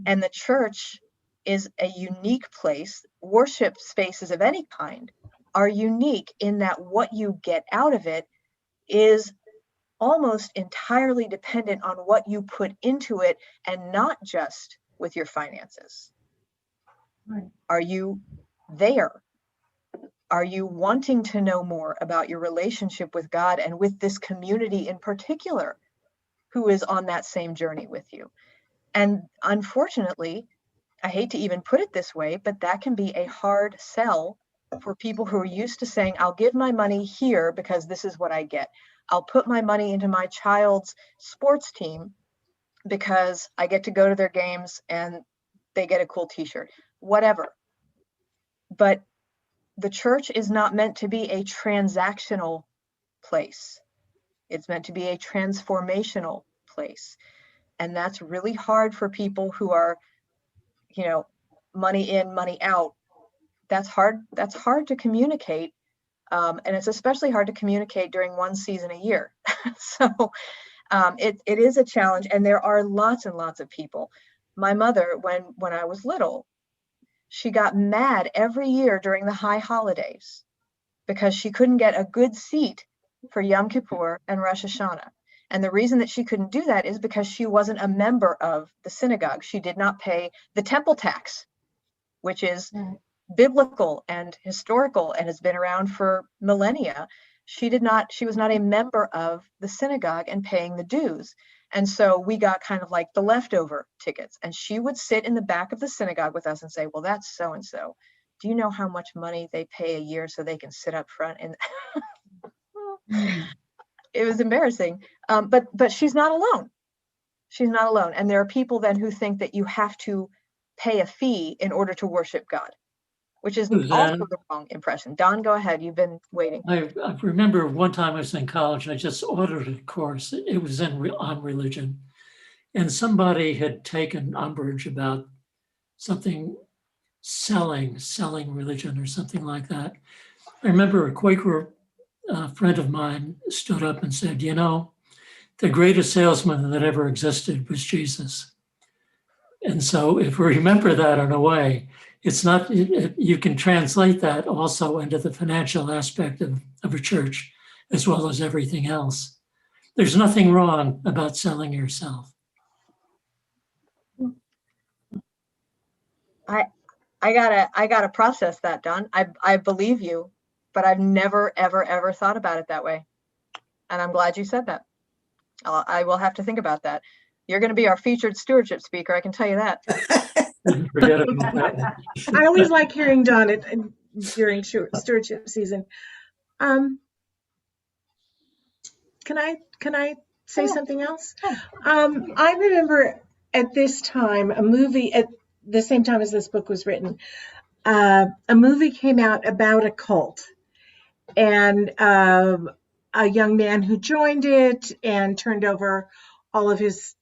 And the church is a unique place. Worship spaces of any kind are unique in that what you get out of it is almost entirely dependent on what you put into it and not just with your finances. Right. Are you there? Are you wanting to know more about your relationship with God and with this community in particular who is on that same journey with you? And unfortunately, I hate to even put it this way, but that can be a hard sell for people who are used to saying, I'll give my money here because this is what I get. I'll put my money into my child's sports team because I get to go to their games and they get a cool t-shirt, whatever. But the church is not meant to be a transactional place. It's meant to be a transformational place. And that's really hard for people who are, money in, money out. That's hard to communicate. And it's especially hard to communicate during one season a year. So it is a challenge, and there are lots and lots of people. My mother, when I was little, she got mad every year during the high holidays because she couldn't get a good seat for Yom Kippur and Rosh Hashanah. And the reason that she couldn't do that is because she wasn't a member of the synagogue. She did not pay the temple tax, which is biblical and historical and has been around for millennia. She was not a member of the synagogue and paying the dues. And so we got kind of like the leftover tickets. And she would sit in the back of the synagogue with us and say, well, that's so-and-so. Do you know how much money they pay a year so they can sit up front? And it was embarrassing. But she's not alone. She's not alone. And there are people then who think that you have to pay a fee in order to worship God, which is also the wrong impression. Don, go ahead. You've been waiting. I remember one time I was in college, I just ordered a course. It was on religion. And somebody had taken umbrage about something selling religion or something like that. I remember a Quaker friend of mine stood up and said, the greatest salesman that ever existed was Jesus. And so if we remember that in a way, it's not, you can translate that also into the financial aspect of a church, as well as everything else. There's nothing wrong about selling yourself. I gotta process that, Don. I believe you, but I've never, ever thought about it that way. And I'm glad you said that. I will have to think about that. You're going to be our featured stewardship speaker, I can tell you that. Forget about that. I always like hearing Don during stewardship season. Can I say something else? I remember at this time, a movie at the same time as this book was written, a movie came out about a cult, and a young man who joined it and turned over all of his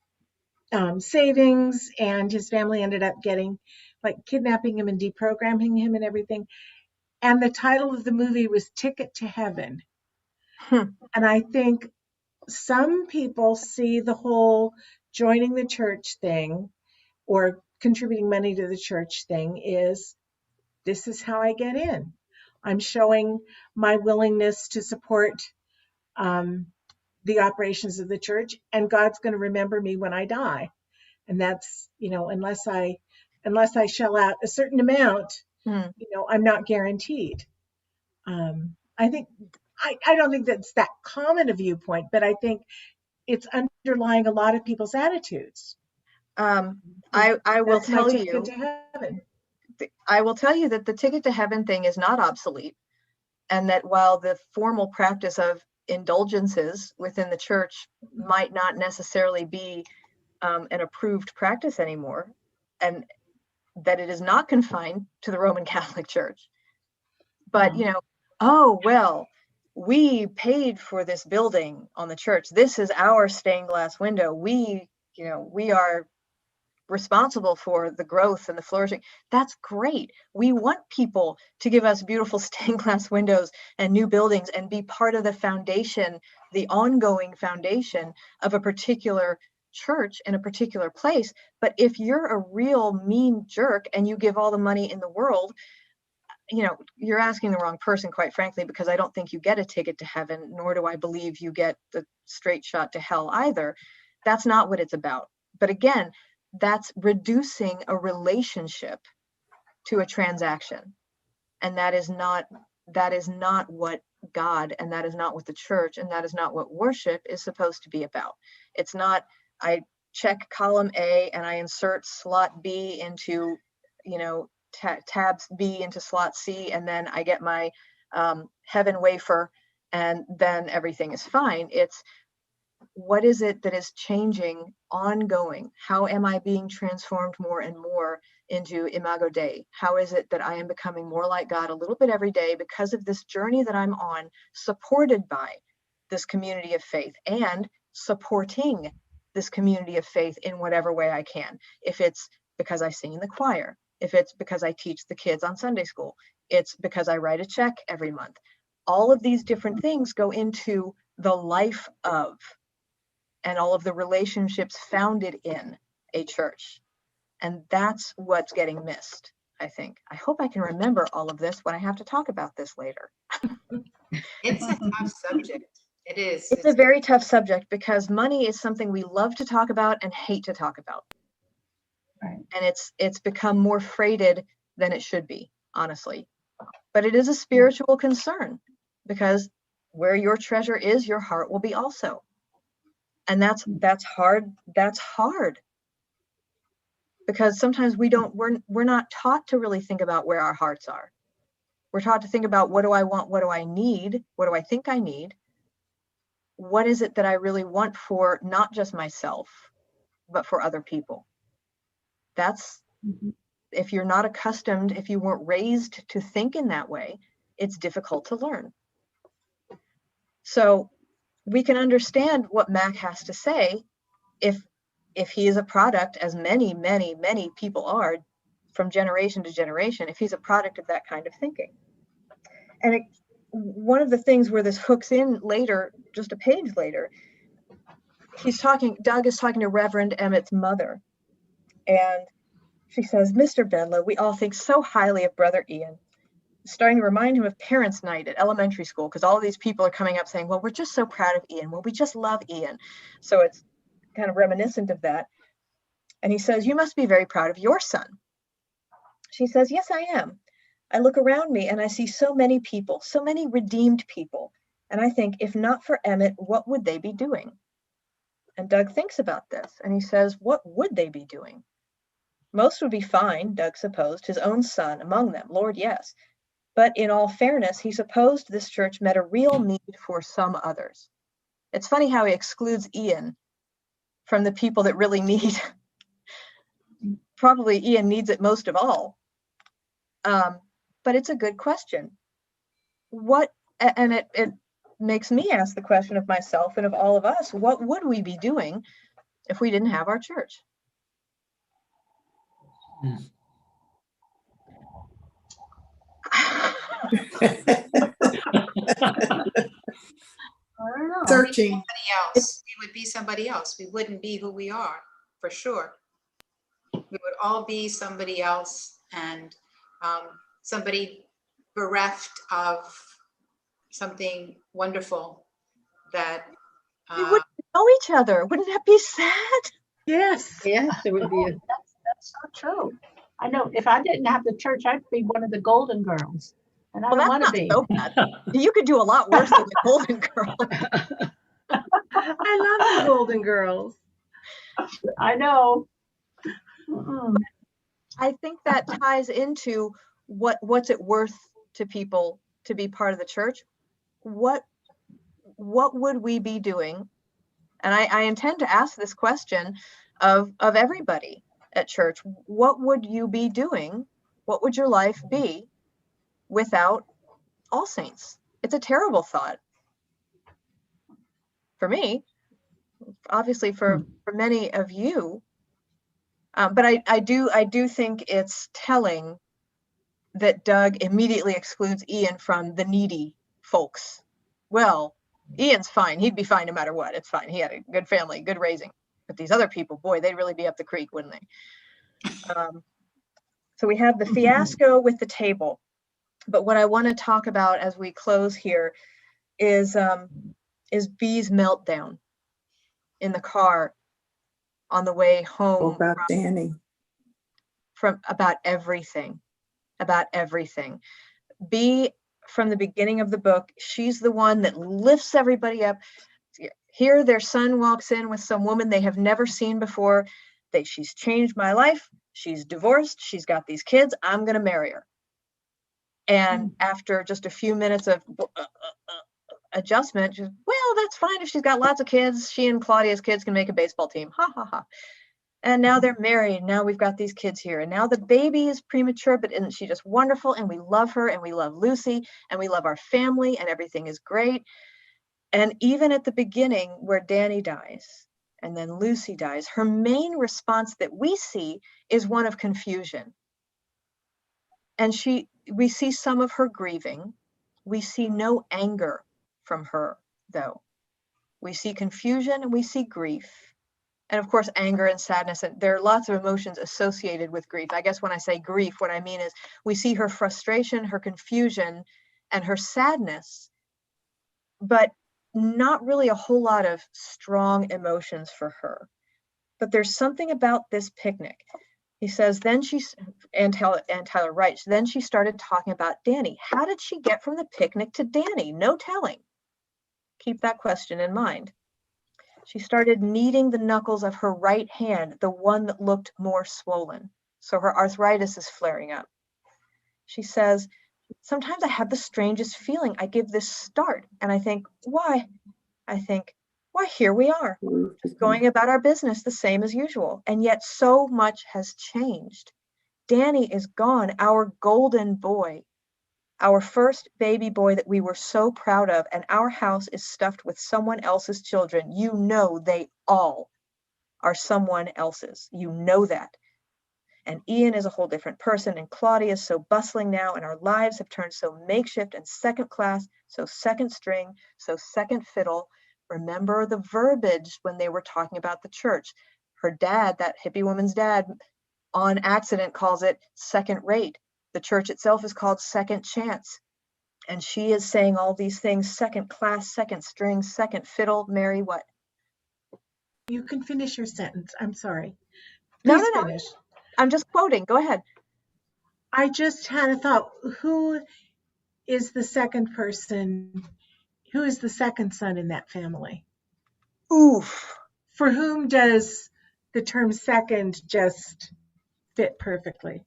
savings, and his family ended up kidnapping him and deprogramming him and everything. And the title of the movie was Ticket to Heaven. And I think some people see the whole joining the church thing or contributing money to the church thing is, this is how I get in. I'm showing my willingness to support the operations of the church, and God's going to remember me when I die. And that's, unless I shell out a certain amount, I'm not guaranteed. I think, I don't think that's that common a viewpoint, but I think it's underlying a lot of people's attitudes. I will tell you, I will tell you that the ticket to heaven thing is not obsolete. And that while the formal practice of indulgences within the church might not necessarily be an approved practice anymore, and that it is not confined to the Roman Catholic Church. But, we paid for this building on the church. This is our stained glass window. We are responsible for the growth and the flourishing. That's great. We want people to give us beautiful stained glass windows and new buildings and be part of the foundation, the ongoing foundation of a particular church in a particular place. But if you're a real mean jerk and you give all the money in the world, you're asking the wrong person, quite frankly, because I don't think you get a ticket to heaven, nor do I believe you get the straight shot to hell either. That's not what it's about. But again, that's reducing a relationship to a transaction. And that is not what God, and that is not what the church, and that is not what worship is supposed to be about. It's not, I check column A and I insert slot B into, tabs B into slot C, and then I get my heaven wafer, and then everything is fine. It's, what is it that is changing ongoing? How am I being transformed more and more into Imago Dei? How is it that I am becoming more like God a little bit every day because of this journey that I'm on, supported by this community of faith and supporting this community of faith in whatever way I can. If it's because I sing in the choir, if it's because I teach the kids on Sunday school, it's because I write a check every month. All of these different things go into the life of and all of the relationships founded in a church. And that's what's getting missed, I think. I hope I can remember all of this when I have to talk about this later. It's a tough subject. It is. It's a very tough subject because money is something we love to talk about and hate to talk about. Right. And it's become more freighted than it should be, honestly. But it is a spiritual concern because where your treasure is, your heart will be also. And that's hard. That's hard. Because sometimes we're not taught to really think about where our hearts are. We're taught to think about, what do I want? What do I need? What do I think I need? What is it that I really want for not just myself, but for other people? That's, if you're not accustomed, if you weren't raised to think in that way, it's difficult to learn. So we can understand what Mac has to say if he is a product, as many, many, many people are from generation to generation, if he's a product of that kind of thinking. And one of the things where this hooks in later, just a page later, Doug is talking to Reverend Emmett's mother. And she says, Mr. Bedlow, we all think so highly of Brother Ian. Starting to remind him of parents' night at elementary school, because all these people are coming up saying, well, we're just so proud of Ian. Well, we just love Ian. So it's kind of reminiscent of that. And he says, you must be very proud of your son. She says, yes, I am. I look around me and I see so many people, so many redeemed people. And I think, if not for Emmett, what would they be doing? And Doug thinks about this and he says, what would they be doing? Most would be fine, Doug supposed, his own son among them, Lord, yes. But in all fairness, he supposed this church met a real need for some others. It's funny how he excludes Ian from the people that really need. Probably Ian needs it most of all. But it's a good question. And it makes me ask the question of myself and of all of us, what would we be doing if we didn't have our church? I don't know. Searching. We would be somebody else. We wouldn't be who we are, for sure. We would all be somebody else, and somebody bereft of something wonderful that We wouldn't know each other. Wouldn't that be sad? Yes. Yes, it would be. That's so true. I know if I didn't have the church, I'd be one of the Golden Girls. And I Well, don't that's want to not be. so bad. You could do a lot worse than the Golden Girl. I love the Golden Girls. I know. I think that ties into what's it worth to people to be part of the church. What would we be doing? And I intend to ask this question of everybody at church. What would you be doing? What would your life be without All Saints? It's a terrible thought. For me, obviously for many of you. But I do think it's telling that Doug immediately excludes Ian from the needy folks. Well, Ian's fine. He'd be fine no matter what. It's fine. He had a good family, good raising. But these other people, boy, they'd really be up the creek, wouldn't they? So we have the fiasco with the table. But what I want to talk about as we close here is Bee's meltdown in the car on the way home about Danny. About everything. Bee, from the beginning of the book, she's the one that lifts everybody up. Here their son walks in with some woman they have never seen before. She's changed my life. She's divorced. She's got these kids. I'm going to marry her. And after just a few minutes of adjustment, well, that's fine. If she's got lots of kids, she and Claudia's kids can make a baseball team. Ha, ha, ha. And now they're married. Now we've got these kids here. And now the baby is premature, but isn't she just wonderful? And we love her, and we love Lucy, and we love our family, and everything is great. And even at the beginning where Danny dies and then Lucy dies, her main response that we see is one of confusion. And we see some of her grieving. We see no anger from her, though. We see confusion and we see grief. And of course, anger and sadness. And there are lots of emotions associated with grief. I guess when I say grief, what I mean is we see her frustration, her confusion, and her sadness, but not really a whole lot of strong emotions for her. But there's something about this picnic. He says, and Tyler writes, then she started talking about Danny. How did she get from the picnic to Danny? No telling. Keep that question in mind. She started kneading the knuckles of her right hand, the one that looked more swollen. So her arthritis is flaring up. She says, sometimes I have the strangest feeling. I give this start and I think, why? I think, why, here we are, just going about our business the same as usual. And yet so much has changed. Danny is gone, our golden boy, our first baby boy that we were so proud of, and our house is stuffed with someone else's children. You know they all are someone else's. You know that. And Ian is a whole different person, and Claudia is so bustling now, and our lives have turned so makeshift and second class, so second string, so second fiddle. Remember the verbiage when they were talking about the church. Her dad, that hippie woman's dad, on accident calls it second rate. The church itself is called second chance. And she is saying all these things, second class, second string, second fiddle. Mary, what? You can finish your sentence. I'm sorry. No, Please no. finish. I'm just quoting. Go ahead. I just had a thought. Who is the second person? Who is the second son in that family? Oof. For whom does the term second just fit perfectly?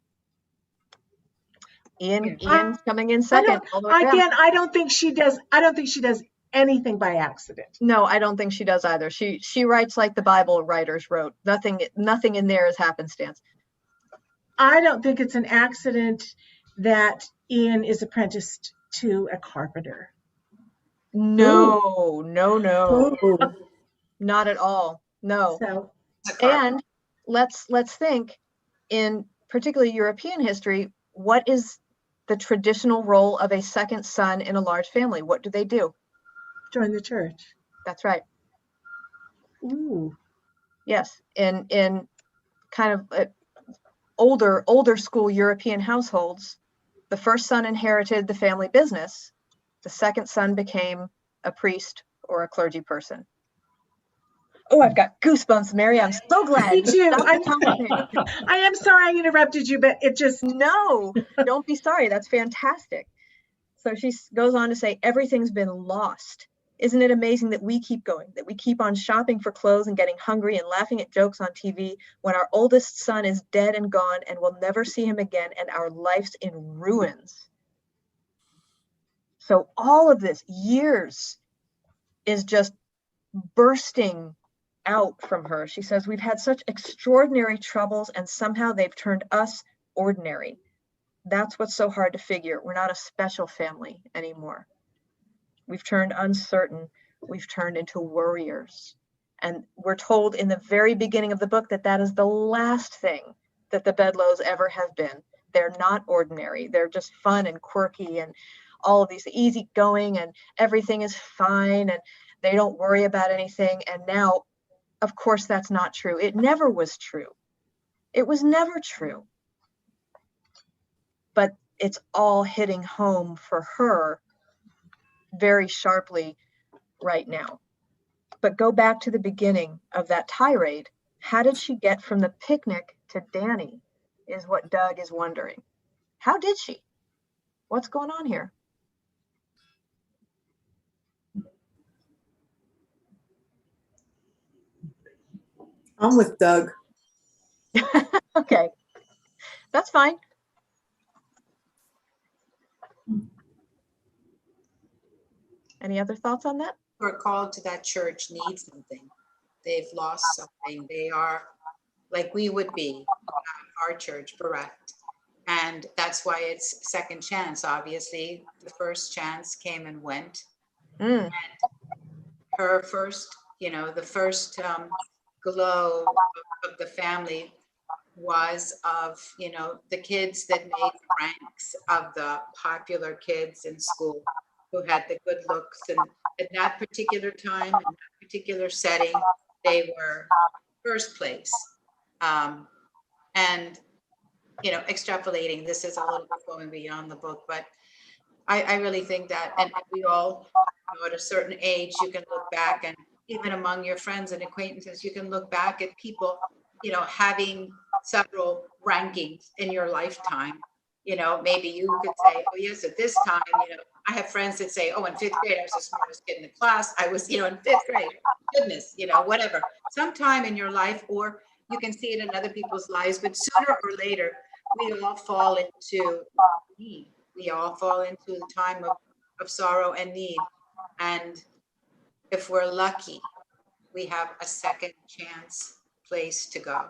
Ian's coming in second. I don't think she does. I don't think she does anything by accident. No, I don't think she does either. She writes like the Bible writers wrote. Nothing in there is happenstance. I don't think it's an accident that Ian is apprenticed to a carpenter. No. Ooh. Not at all. No. So, and let's think, in particularly European history, what is the traditional role of a second son in a large family? What do they do? join the church. That's right. Ooh. Yes. In kind of older school European households, the first son inherited the family business. The second son became a priest or a clergy person. Oh, I've got goosebumps, Mary. I'm so glad. Me too. I am sorry I interrupted you, but it just... No, don't be sorry. That's fantastic. So she goes on to say, everything's been lost. Isn't it amazing that we keep going, that we keep on shopping for clothes and getting hungry and laughing at jokes on TV when our oldest son is dead and gone and we'll never see him again and our life's in ruins. So all of this, years, is just bursting out from her. She says, we've had such extraordinary troubles and somehow they've turned us ordinary. That's what's so hard to figure. We're not a special family anymore. We've turned uncertain. We've turned into worriers. And we're told in the very beginning of the book that that is the last thing that the Bedloes ever have been. They're not ordinary. They're just fun and quirky and all of these easygoing and everything is fine and they don't worry about anything. And now, of course, that's not true. It never was true. It was never true. But it's all hitting home for her very sharply right now. But go back to the beginning of that tirade. How did she get from the picnic to Danny is what Doug is wondering. How did she? What's going on here? I'm with Doug. Okay, that's fine. Any other thoughts on that? Who are called to that church need something. They've lost something. They are like we would be, our church, bereft. And that's why it's second chance. Obviously, the first chance came and went. And her first, the first glow of the family was of, the kids that made ranks of the popular kids in school who had the good looks. And at that particular time, in that particular setting, they were first place. And, extrapolating, this is a little bit going beyond the book, but I really think that, and we all, at a certain age, you can look back, and even among your friends and acquaintances, you can look back at people, having several rankings in your lifetime. Maybe you could say, oh yes, at this time, I have friends that say, oh, in 5th grade, I was the smartest kid in the class. I was, in 5th grade, goodness, whatever. Sometime in your life, or you can see it in other people's lives, but sooner or later, we all fall into need. We all fall into the time of sorrow and need. And if we're lucky, we have a second chance place to go.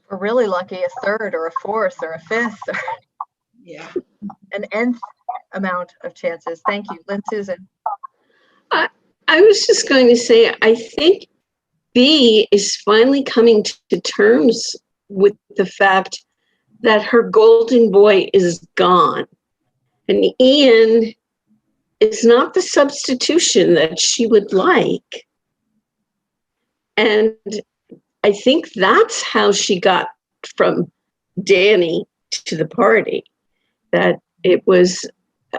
We're really lucky, a third or a fourth or a fifth, or yeah, an nth amount of chances. Thank you, Lynn Susan. I was just going to say, I think B is finally coming to terms with the fact that her golden boy is gone. And Ian is not the substitution that she would like. And I think that's how she got from Danny to the party, that it was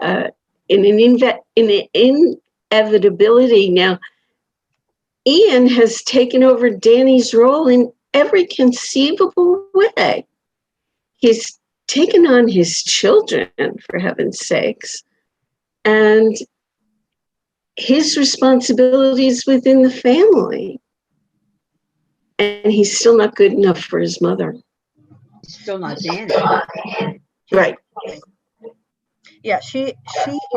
an inevitability. Now, Ian has taken over Danny's role in every conceivable way. He's taken on his children, for heaven's sakes, and his responsibilities within the family. And he's still not good enough for his mother. Still not Danny. Right. Yeah, she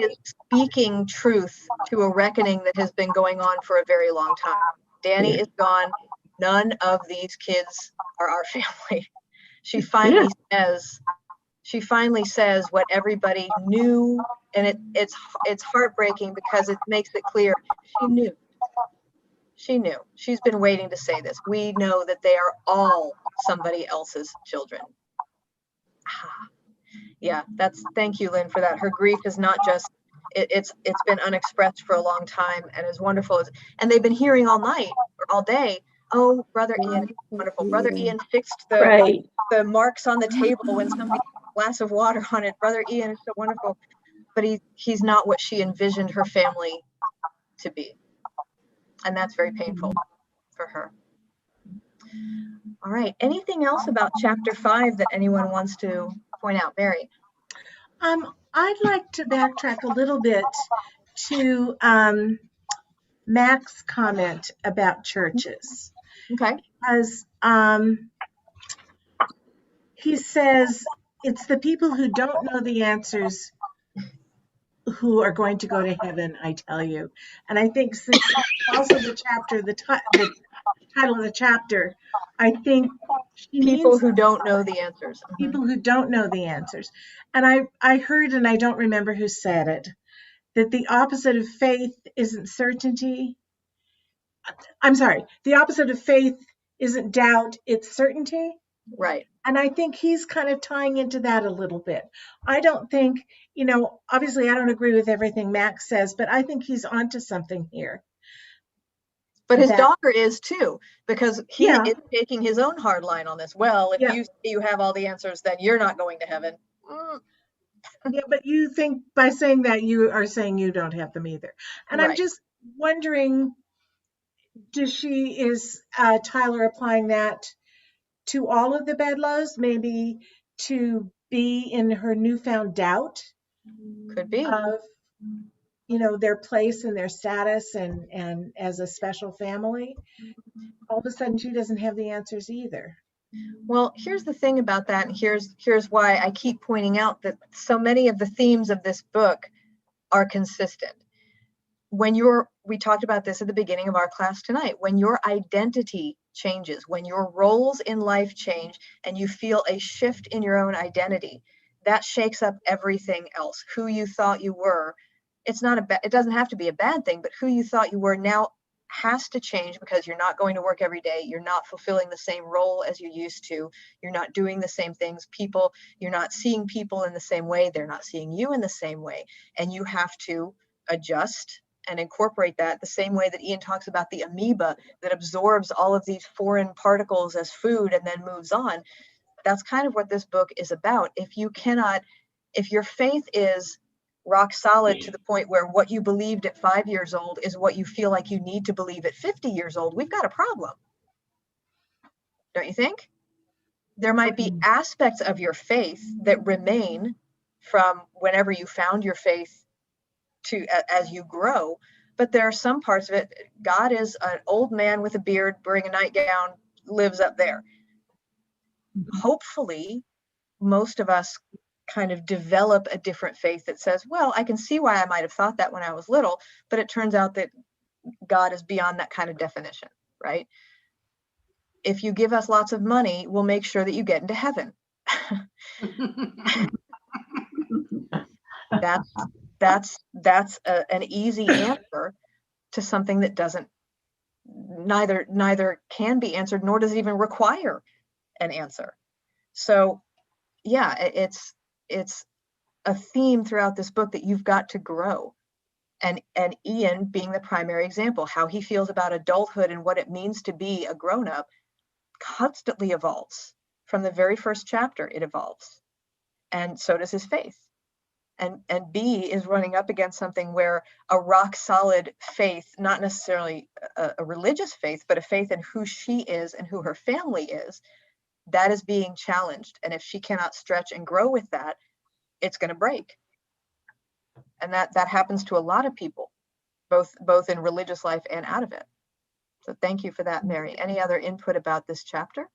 is speaking truth to a reckoning that has been going on for a very long time. Danny is gone. None of these kids are our family. She finally says what everybody knew, and it's heartbreaking because it makes it clear she knew. She knew. She's been waiting to say this. We know that they are all somebody else's children. Yeah, thank you, Lynn, for that. Her grief is not just, it's been unexpressed for a long time, and as wonderful as, and they've been hearing all night or all day, oh, Brother Ian, wonderful. Brother Ian fixed the marks on the table when somebody put a glass of water on it. Brother Ian is so wonderful, but he's not what she envisioned her family to be. And that's very painful for her. All right, anything else about chapter 5 that anyone wants to point out? Mary? I'd like to backtrack a little bit to Mac's comment about churches. Okay. Because he says it's the people who don't know the answers who are going to go to heaven, I tell you. And I think since also the chapter, the title of the chapter, I think people who don't know the answers. People who don't know the answers. And I heard, and I don't remember who said it, that the opposite of faith isn't certainty. I'm sorry, the opposite of faith isn't doubt, it's certainty. Right. And I think he's kind of tying into that a little bit. I don't think, obviously I don't agree with everything Max says, but I think he's onto something here. But his daughter is too, because he is taking his own hard line on this. Well, if you have all the answers, then you're not going to heaven. Yeah, but you think by saying that you are saying you don't have them either. And I'm just wondering, is Tyler applying that to all of the Bedloes, maybe to be in her newfound doubt? Could be. Of, their place and their status and as a special family. All of a sudden she doesn't have the answers either. Well, here's the thing about that, and here's why I keep pointing out that so many of the themes of this book are consistent. We talked about this at the beginning of our class tonight, when your identity changes, when your roles in life change and you feel a shift in your own identity, that shakes up everything else. Who you thought you were, it doesn't have to be a bad thing, but who you thought you were now has to change because you're not going to work every day. You're not fulfilling the same role as you used to. You're not doing the same things. You're not seeing people in the same way. They're not seeing you in the same way. And you have to adjust and incorporate that the same way that Ian talks about the amoeba that absorbs all of these foreign particles as food and then moves on. That's kind of what this book is about. If your faith is rock solid to the point where what you believed at 5 years old is what you feel like you need to believe at 50 years old, we've got a problem. Don't you think? There might be aspects of your faith that remain from whenever you found your faith to as you grow, but there are some parts of it. God is an old man with a beard, wearing a nightgown, lives up there. Hopefully, most of us kind of develop a different faith that says, well, I can see why I might have thought that when I was little, but it turns out that God is beyond that kind of definition, right? If you give us lots of money, we'll make sure that you get into heaven. That's an easy answer to something that neither can be answered, nor does it even require an answer. So yeah, it's a theme throughout this book that you've got to grow. And Ian being the primary example, how he feels about adulthood and what it means to be a grown-up constantly evolves. From the very first chapter, it evolves. And so does his faith. And B is running up against something where a rock solid faith, not necessarily a religious faith, but a faith in who she is and who her family is, that is being challenged. And if she cannot stretch and grow with that, it's going to break. And that happens to a lot of people, both in religious life and out of it. So thank you for that, Mary. Any other input about this chapter?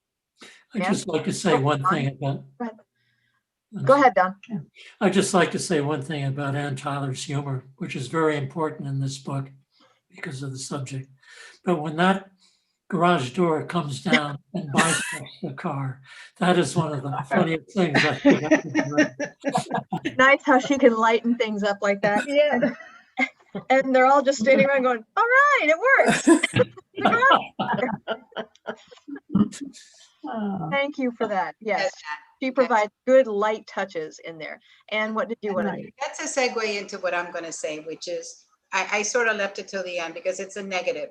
I'd just like to say one thing about. Go ahead, Don. I'd just like to say one thing about Ann Tyler's humor, which is very important in this book because of the subject. But when that garage door comes down and bisects the car, that is one of the funniest things I've ever read. Nice how she can lighten things up like that. Yeah. And they're all just standing around going, all right, it works. Thank you for that. Yes, she provides good light touches in there. And what did you want to do? That's a segue into what I'm going to say, which is I sort of left it till the end because it's a negative.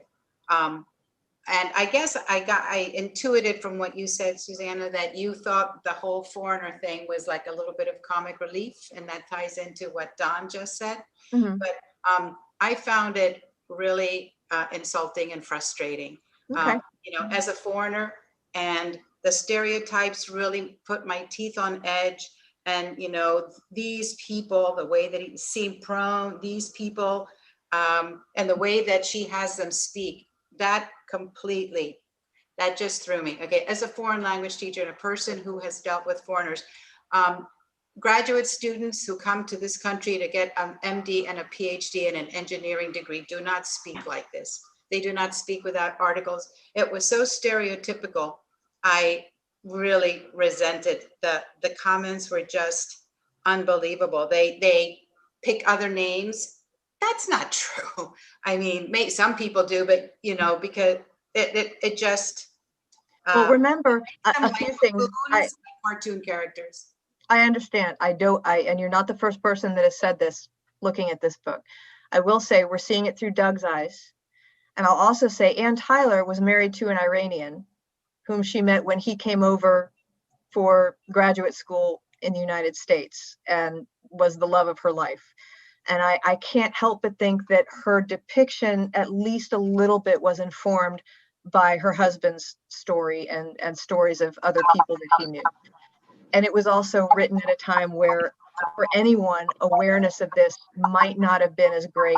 And I guess I intuited from what you said, Susanna, that you thought the whole foreigner thing was like a little bit of comic relief, and that ties into what Don just said. Mm-hmm. But I found it really insulting and frustrating. Okay. As a foreigner, and the stereotypes really put my teeth on edge. And these people, the way that he seemed prone, these people, and the way that she has them speak, that just threw me. Okay, as a foreign language teacher and a person who has dealt with foreigners, graduate students who come to this country to get an MD and a PhD and an engineering degree do not speak like this. They do not speak without articles. It was so stereotypical. I really resented the comments were just unbelievable. They pick other names. That's not true. I mean, some people do, but because it just. Well, remember a few things. Cartoon characters. I understand. And you're not the first person that has said this looking at this book. I will say we're seeing it through Doug's eyes. And I'll also say Ann Tyler was married to an Iranian whom she met when he came over for graduate school in the United States and was the love of her life. And I can't help but think that her depiction, at least a little bit, was informed by her husband's story and stories of other people that he knew. And it was also written at a time where, for anyone, awareness of this might not have been as great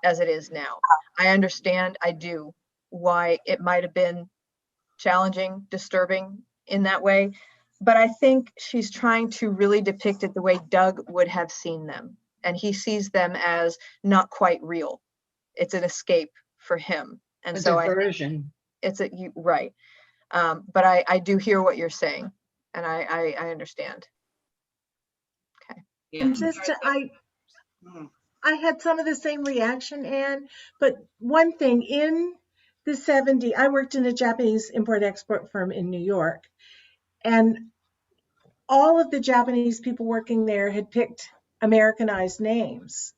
as it is now. I understand, I do, why it might have been challenging, disturbing in that way. But I think she's trying to really depict it the way Doug would have seen them. And he sees them as not quite real. It's an escape for him. And It's so a version. Right. But I do hear what you're saying. And I understand. Okay. And just I had some of the same reaction, Anne. But one thing, in the 70s, I worked in a Japanese import-export firm in New York, and all of the Japanese people working there had picked Americanized names,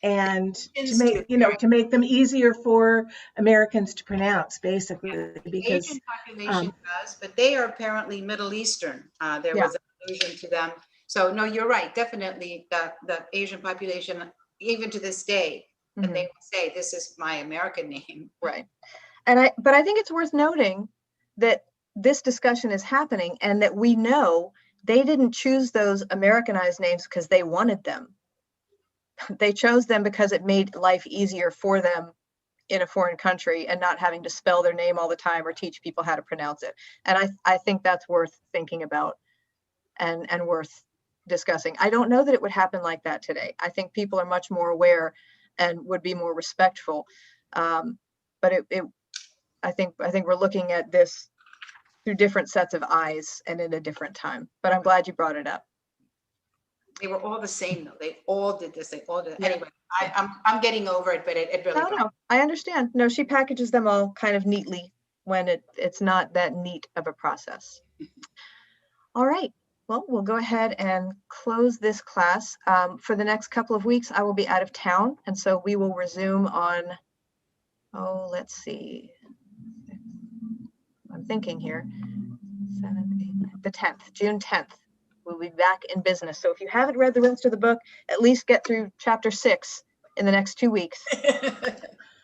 and to make them easier for Americans to pronounce, basically, because Asian population does, but they are apparently Middle Eastern. There was an allusion to them. So no, you're right. Definitely the Asian population, even to this day, that they would say, this is my American name. Right. But I think it's worth noting that this discussion is happening and that we know they didn't choose those Americanized names because they wanted them. They chose them because it made life easier for them in a foreign country and not having to spell their name all the time or teach people how to pronounce it. And I think that's worth thinking about and worth discussing. I don't know that it would happen like that today. I think people are much more aware and would be more respectful. But I think we're looking at this through different sets of eyes and in a different time. But I'm glad you brought it up. They were all the same though. They all did this. They all did. Yeah. Anyway, I'm getting over it, but it really. No, I understand. No, she packages them all kind of neatly when it's not that neat of a process. All right. Well, we'll go ahead and close this class. For the next couple of weeks, I will be out of town, and so we will resume on. Let's see. I'm thinking here. 7th, 8th, the 10th, June 10th. We'll be back in business. So if you haven't read the rest of the book, at least get through chapter 6 in the next 2 weeks.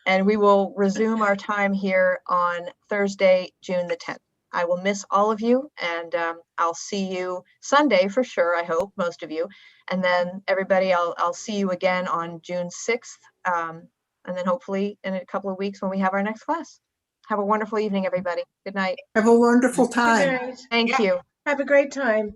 And we will resume our time here on Thursday, June the 10th. I will miss all of you, and I'll see you Sunday for sure, I hope, most of you. And then everybody, I'll see you again on June 6th. And then hopefully in a couple of weeks when we have our next class. Have a wonderful evening, everybody. Good night. Have a wonderful time. Good night. Thank you. Have a great time.